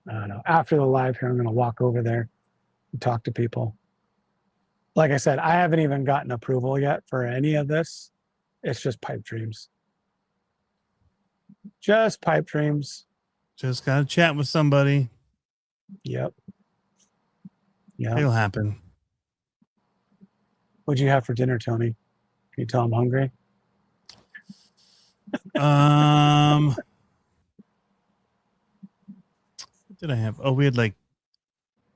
I don't know. After the live here, I'm going to walk over there and talk to people. Like I said, I haven't even gotten approval yet for any of this. It's just pipe dreams. Just pipe dreams. Just got to chat with somebody. Yep. Yeah. It'll happen. What'd you have for dinner, Tony? Can you tell I'm hungry? What did I have? Oh, we had like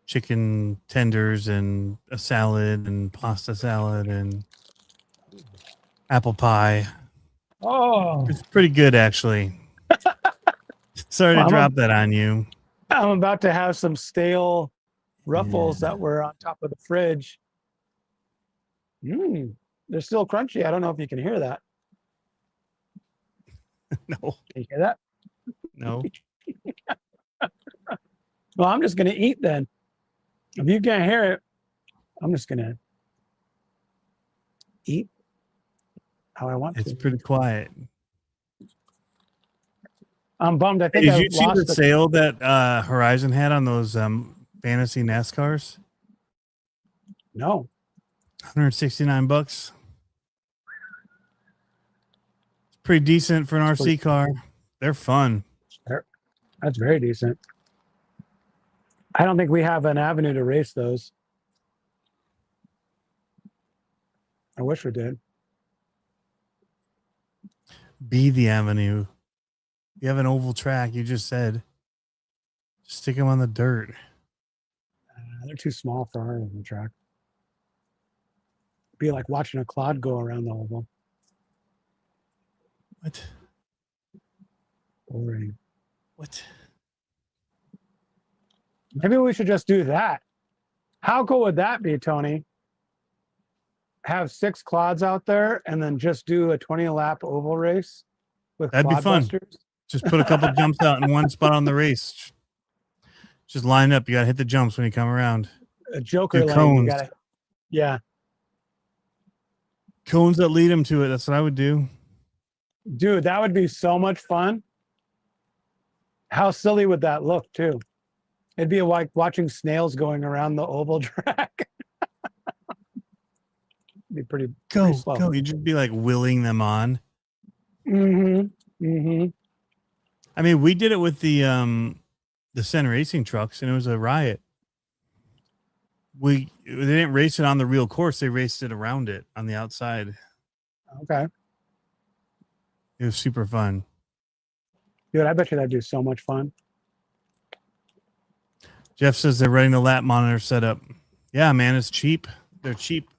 chicken tenders and a salad and pasta salad and apple pie. Oh, It's pretty good, actually. Sorry to drop that on you. I'm about to have some stale Ruffles that were on top of the fridge. They're still crunchy. I don't know if you can hear that. No. Can you hear that? No. Well, I'm just going to eat then. If you can't hear it, I'm just going to eat how I want to. It's pretty quiet. I'm bummed. I think Did you see the sale that Horizon had on those fantasy NASCARs? No. $169. It's pretty decent for an RC car. They're fun. That's very decent. I don't think we have an avenue to race those. I wish we did. Be the avenue. You have an oval track, you just said. Just stick them on the dirt. They're too small for our oval track. Be like watching a clod go around the oval. What? Boring. What? Maybe we should just do that. How cool would that be, Tony? Have 6 clods out there and then just do a 20-lap oval race with That'd be fun. Busters? Just put a couple jumps out in one spot on the race. Just line up. You got to hit the jumps when you come around. A Joker lane. Cones. You gotta, yeah. Cones that lead them to it. That's what I would do. Dude, that would be so much fun. How silly would that look, too? It'd be like watching snails going around the oval track. Be pretty slow. Go. You'd just be like willing them on. Mm-hmm. Mm-hmm. I mean, we did it with the the Sen Racing trucks, and it was a riot. They didn't race it on the real course; they raced it around it on the outside. Okay. It was super fun. Dude, I bet you that'd do so much fun. Jeff says they're running the lap monitor setup. Yeah, man, it's cheap. They're cheap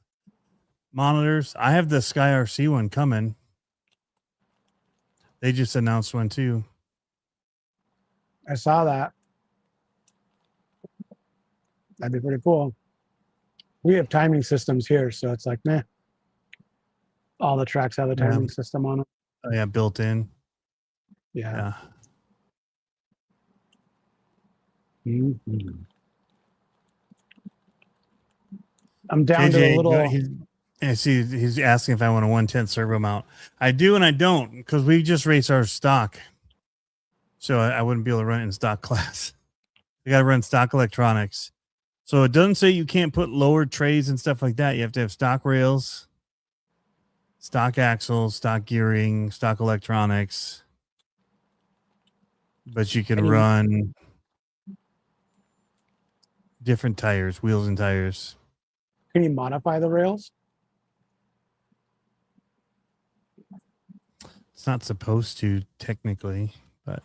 monitors. I have the Sky RC one coming. They just announced one too. I saw that. That'd be pretty cool. We have timing systems here, so it's like, meh. All the tracks have a timing system on them. Oh, yeah, built in. Yeah. Mm-hmm. I'm down to a little. He's asking if I want a 110 servo mount. I do and I don't, because we just race our stock. So I wouldn't be able to run it in stock class. You got to run stock electronics. So it doesn't say you can't put lowered trays and stuff like that. You have to have stock rails, stock axles, stock gearing, stock electronics. But you can run different tires, wheels and tires. Can you modify the rails? It's not supposed to technically, but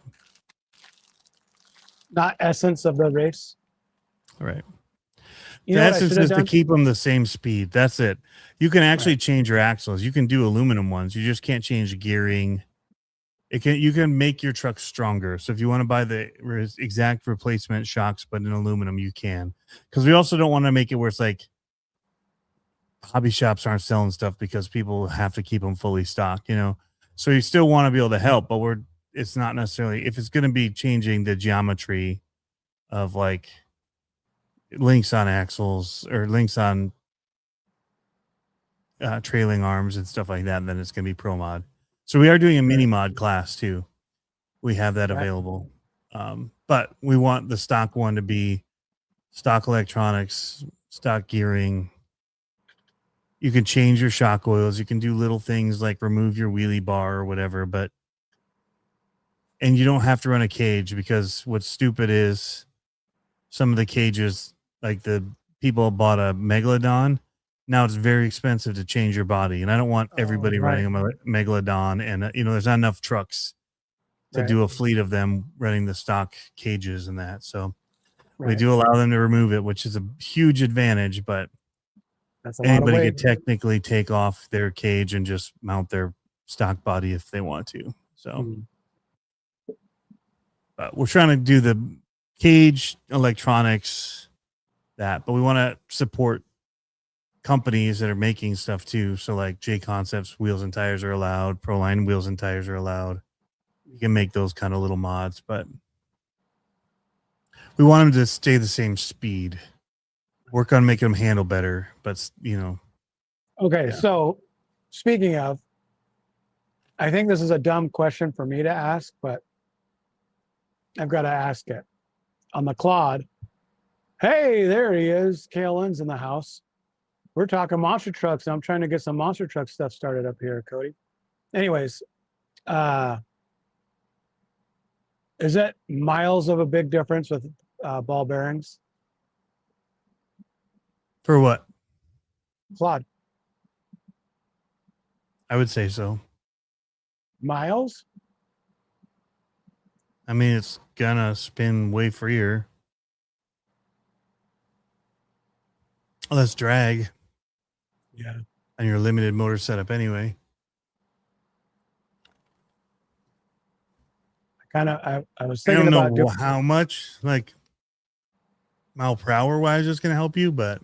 not essence of the race. Right. You the know essence is to keep them the same speed. That's it. You can actually change your axles. You can do aluminum ones. You just can't change gearing. You can make your truck stronger. So if you want to buy the exact replacement shocks, but in aluminum, you can. Because we also don't want to make it where it's like hobby shops aren't selling stuff because people have to keep them fully stocked, you know. So you still want to be able to help, but it's not necessarily, if it's going to be changing the geometry of like links on axles or links on trailing arms and stuff like that, then it's going to be pro mod. So we are doing a mini mod class too. We have that available. But we want the stock one to be stock electronics, stock gearing. You can change your shock oils. You can do little things like remove your wheelie bar or whatever, and you don't have to run a cage, because what's stupid is some of the cages, like the people bought a Megalodon. Now it's very expensive to change your body. And I don't want everybody running a Megalodon. And, there's not enough trucks to do a fleet of them running the stock cages and that. So we do allow them to remove it, which is a huge advantage, but anybody could technically take off their cage and just mount their stock body if they want to. So but we're trying to do the cage, electronics, but we want to support companies that are making stuff too. So like J Concepts wheels and tires are allowed. Proline wheels and tires are allowed. You can make those kind of little mods, but we want them to stay the same speed. Work on making them handle better, but Okay, so speaking of, I think this is a dumb question for me to ask, but I've got to ask it. On the Claude, hey, there he is. KLN's in the house. We're talking monster trucks, and I'm trying to get some monster truck stuff started up here, Cody. Anyways, is it miles of a big difference with ball bearings? For what? Claude. I would say so. Miles? I mean, it's gonna spin way freer. Less drag. Yeah. And your limited motor setup anyway. I was thinking about how much, like mile per hour wise, it's gonna help you, but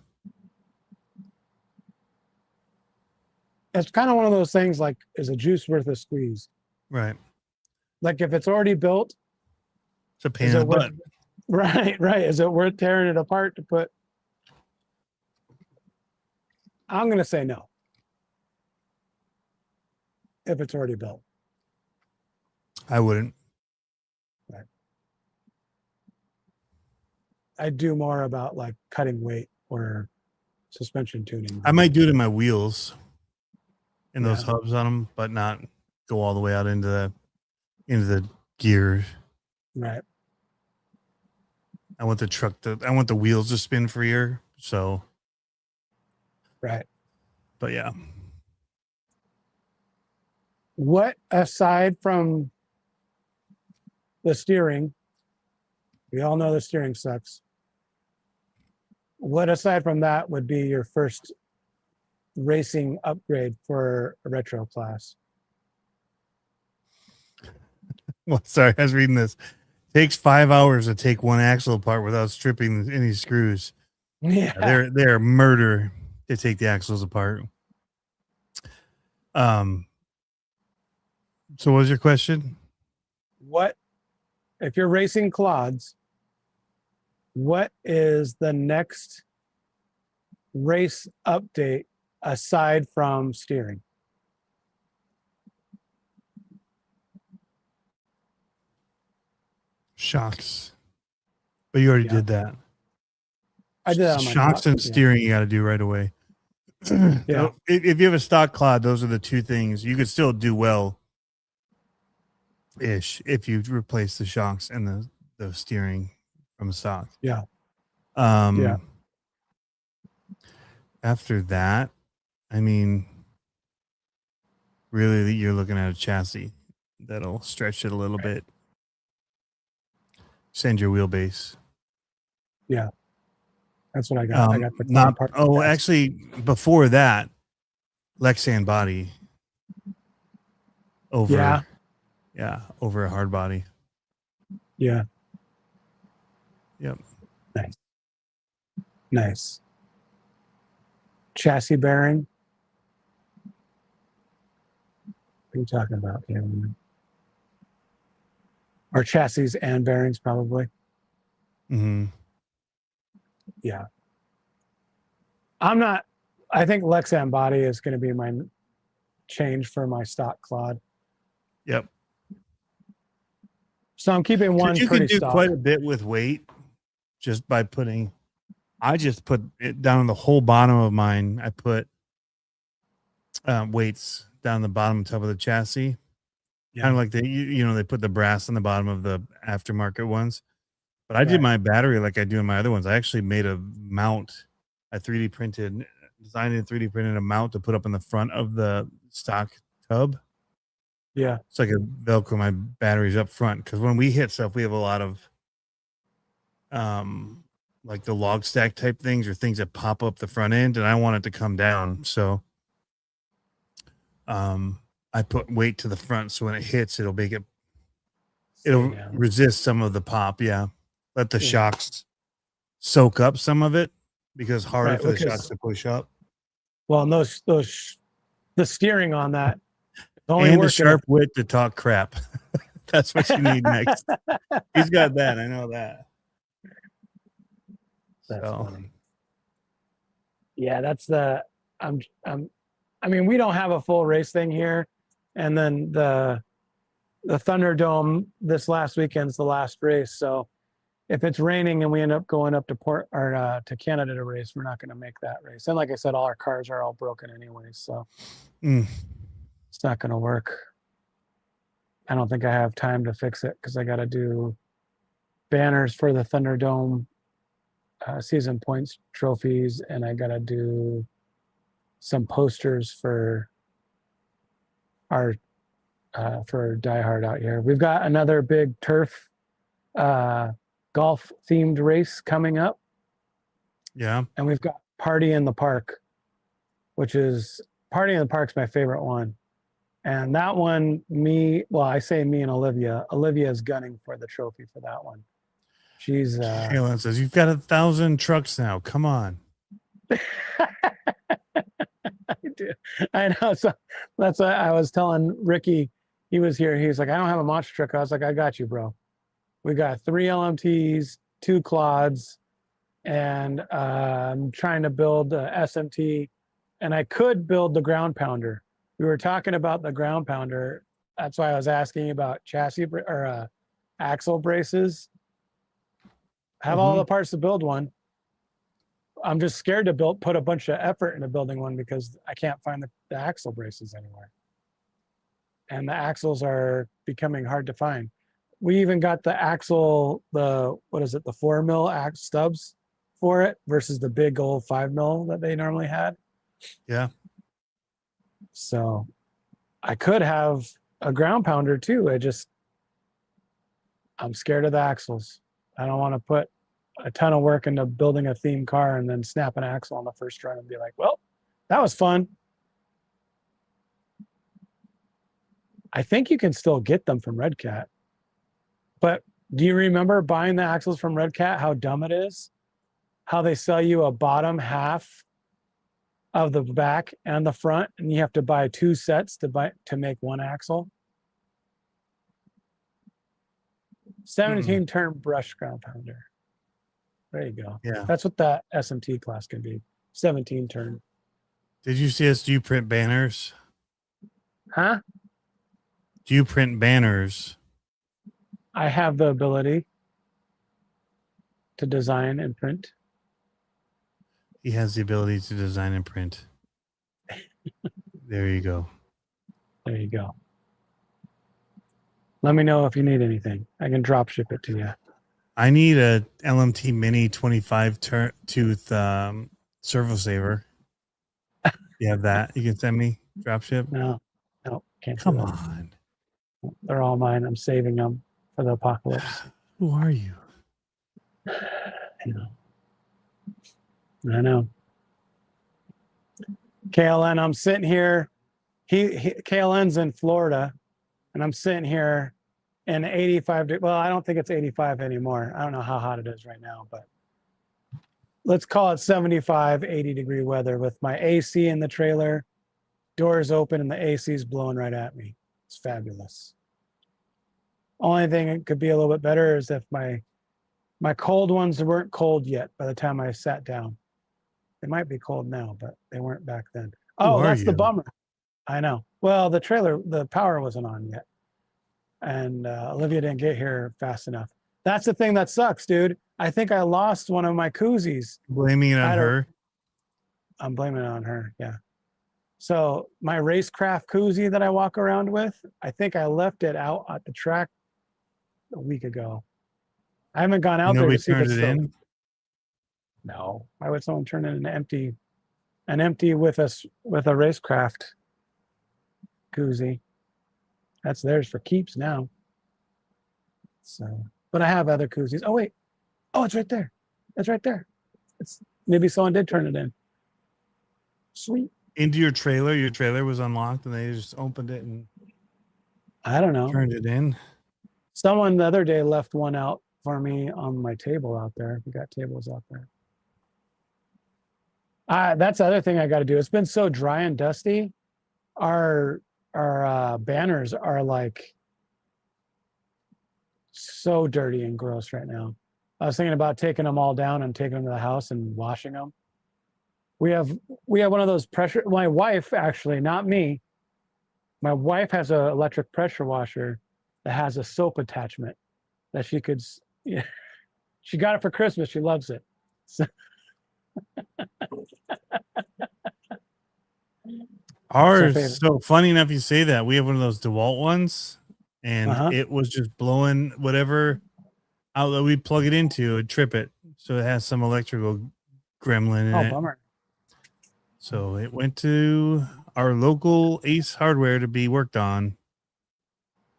it's kind of one of those things like, is a juice worth a squeeze? Right. Like if it's already built, it's a pain in the butt. Right. Is it worth tearing it apart to put? I'm going to say no. If it's already built. I wouldn't. Right. I'd do more about like cutting weight or suspension tuning. I might do it in my wheels. In those hubs on them, but not go all the way out into the gear. Right. I want the wheels to spin freer. So, Right. but yeah. What, aside from the steering, we all know the steering sucks. What, aside from that, would be your first racing upgrade for a retro class? Well, sorry, I was reading this. Takes 5 hours to take one axle apart without stripping any screws. Yeah. They're murder to take the axles apart. So what was your question? What, if you're racing clods, what is the next race update aside from steering? Shocks. But you already did that. I did that on my shocks and steering you got to do right away. Yeah. If you have a stock clod, those are the two things. You could still do well ish if you replace the shocks and the steering from stock. Yeah. After that, I mean, really, you're looking at a chassis that'll stretch it a little bit. Send your wheelbase. Yeah. That's what I got. I got the not. part. Oh, actually, before that, Lexan body. Over. Yeah, over a hard body. Yeah. Yep. Nice. Chassis bearing. What are you talking about? Yeah. Or chassis and bearings, probably. Mm-hmm. Yeah. I think Lexan body is going to be my change for my stock clod. Yep. So I'm keeping one you pretty can do stock. quite a bit with weight just by I just put it down on the whole bottom of mine. I put weights down the bottom top of the chassis. Yeah. Kind of like they put the brass on the bottom of the aftermarket ones. But I did my battery like I do in my other ones. I actually made a mount. I designed and 3D printed a mount to put up in the front of the stock tub. Yeah. So I could Velcro my batteries up front. Because when we hit stuff, we have a lot of like the log stack type things or things that pop up the front end, and I want it to come down. So I put weight to the front so when it hits, it'll resist some of the pop. Yeah. Let the shocks soak up some of it because harder for the shocks to push up. Well, and the steering on that. And a sharp wit to talk crap. That's what you need next. He's got that. I know that. That's funny. Yeah, that's I mean, we don't have a full race thing here. And then the Thunderdome this last weekend's the last race. So if it's raining and we end up going up to to Canada to race, we're not going to make that race. And like I said, all our cars are all broken anyway, so it's not going to work. I don't think I have time to fix it because I got to do banners for the Thunderdome season points trophies, and I got to do some posters for our for Die Hard out here. We've got another big turf golf themed race coming up. Yeah. And we've got Party in the Park, which is Party in the Park's my favorite one. And that one, I say me and Olivia. Olivia is gunning for the trophy for that one. She's Kaylin says, you've got 1,000 trucks now. Come on. I do. I know. So that's why I was telling Ricky, he was here. He's like, I don't have a monster truck. I was like, I got you, bro. We got 3 LMTs, 2 Clods, and I'm trying to build a SMT, and I could build the ground pounder. We were talking about the ground pounder. That's why I was asking about chassis or axle braces. I have all the parts to build one. I'm just scared to put a bunch of effort into building one because I can't find the axle braces anywhere. And the axles are becoming hard to find. we even got the axle, the 4 mil stubs for it versus the big old 5 mil that they normally had. Yeah. So I could have a ground pounder too. I'm scared of the axles. I don't want to put a ton of work into building a theme car and then snap an axle on the first run and be like, well, that was fun. I think you can still get them from Red Cat. But do you remember buying the axles from Red Cat, how dumb it is? How they sell you a bottom half of the back and the front, and you have to buy 2 sets to make one axle. 17 turn brush ground pounder. There you go. Yeah. That's what that SMT class can be. 17 turn. Did you see us do print banners? Huh? Do you print banners? I have the ability to design and print. He has the ability to design and print. There you go. There you go. Let me know if you need anything. I can drop ship it to you. I need a LMT Mini 25 tooth servo saver. You have that? You can send me drop ship? No, can't. Come on. They're all mine. I'm saving them for the apocalypse. Who are you? I know. KLN, I'm sitting here. KLN's in Florida, and I'm sitting here in 85. Well, I don't think it's 85 anymore. I don't know how hot it is right now, but let's call it 75, 80 degree weather with my AC in the trailer, doors open, and the AC's blowing right at me. It's fabulous. Only thing it could be a little bit better is if my cold ones weren't cold yet by the time I sat down. They might be cold now, but they weren't back then. Oh, that's the bummer. I know. Well, the power wasn't on yet. And Olivia didn't get here fast enough. That's the thing that sucks, dude. I think I lost one of my koozies. Blaming it on her? I'm blaming it on her, yeah. So my racecraft koozie that I walk around with, I think I left it out at the track a week ago. I haven't gone out there to see if it's still in. No. Why would someone turn in an empty with a racecraft koozie? That's theirs for keeps now. So, but I have other koozies. Oh wait. Oh, it's right there. It's right there. Maybe someone did turn it in. Sweet. Into your trailer. Your trailer was unlocked, and they just opened it and I don't know. Turned it in. Someone the other day left one out for me on my table out there. We got tables out there. That's the other thing I got to do. It's been so dry and dusty. Our banners are like so dirty and gross right now. I was thinking about taking them all down and taking them to the house and washing them. We have one of those pressure. My wife, actually, not me. My wife has an electric pressure washer that has a soap attachment that she could. Yeah, she got it for Christmas. She loves it. So, ours, so funny enough you say that. We have one of those DeWalt ones, and it was just blowing whatever outlet we plug it into, it'd trip it. So it has some electrical gremlin in it. Bummer. So it went to our local Ace Hardware to be worked on.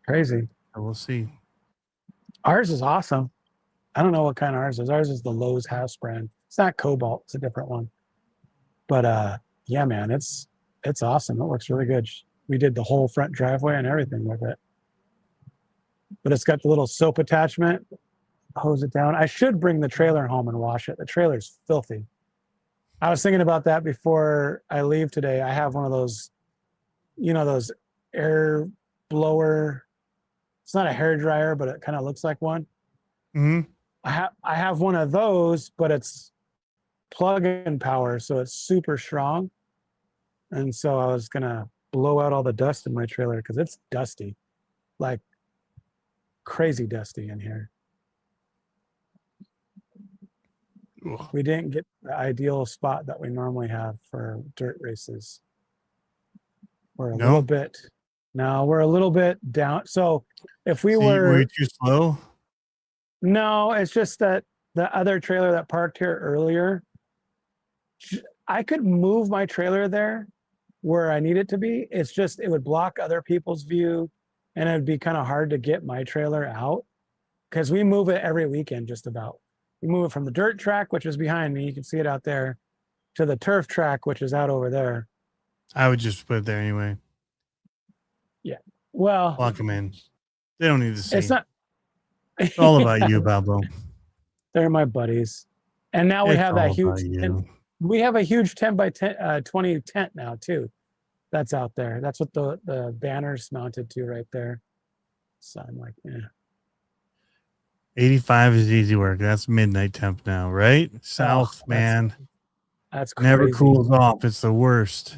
Crazy. So we'll see. Ours is awesome. I don't know what kind ours is. Ours is the Lowe's house brand. It's not Cobalt. It's a different one. But yeah, man, it's awesome. It works really good. We did the whole front driveway and everything with it. But it's got the little soap attachment. Hose it down. I should bring the trailer home and wash it. The trailer's filthy. I was thinking about that before I leave today. I have one of those, those air blower. It's not a hair dryer, but it kind of looks like one. Mm-hmm. I have one of those, but it's plug-in power, so it's super strong. And so I was gonna blow out all the dust in my trailer because it's dusty, like crazy dusty in here. Ugh. We didn't get the ideal spot that we normally have for dirt races. We're a little bit No, we're a little bit down. So if we Were you too slow? no, it's just that the other trailer that parked here earlier, I could move my trailer there where I need it to be. It's just it would block other people's view, and it'd be kind of hard to get my trailer out because we move it every weekend just about. We move it from the dirt track, which is behind me. You can see it out there, to the turf track, which is out over there. I would just put it there anyway. Well, Lock them in. They don't need to see. it's not. It's all about you, Pablo. They're my buddies, and now we It's have all that huge. about you. We have a huge 10 by 10, 20 tent now too. That's out there. That's what the banner's mounted to right there. So I'm like, yeah. 85 is easy work. That's midnight temp now, right? South, man. That's crazy. Never cools off. It's the worst.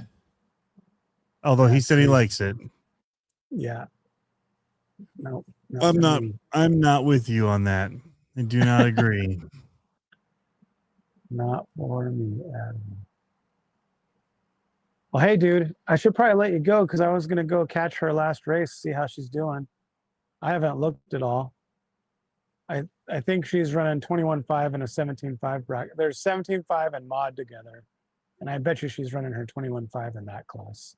Although he said he likes it. Yeah. No. I'm not with you on that. I do not agree. Not for me, Adam. Well, hey, dude, I should probably let you go because I was going to go catch her last race, see how she's doing. I haven't looked at all. I think she's running 21.5 and a 17.5 bracket. There's 17.5 and mod together. And I bet you she's running her 21.5 in that class.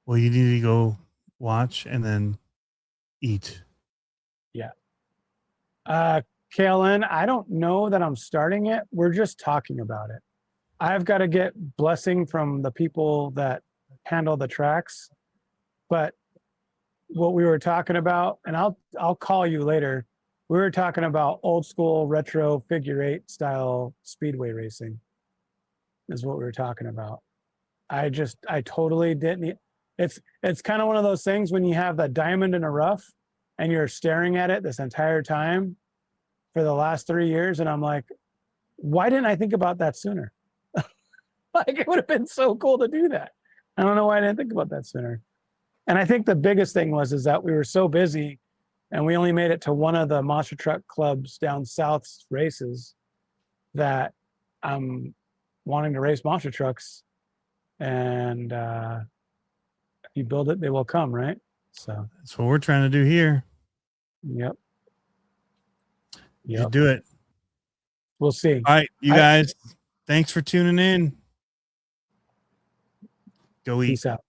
Well, you need to go watch and then eat. Yeah. Kaylin, I don't know that I'm starting it. We're just talking about it. I've got to get blessing from the people that handle the tracks. But what we were talking about, and I'll call you later. We were talking about old school retro figure eight style speedway racing is what we were talking about. I totally didn't. It's kind of one of those things when you have that diamond in a rough and you're staring at it this entire time for the last 3 years. And I'm like, why didn't I think about that sooner? Like it would have been so cool to do that. I don't know why I didn't think about that sooner. And I think the biggest thing is that we were so busy and we only made it to one of the monster truck clubs down south's races that I'm wanting to race monster trucks. And if you build it, they will come, right? So that's what we're trying to do here. Yep. You do it. We'll see. All right, you guys, thanks for tuning in. Go eat. Peace out.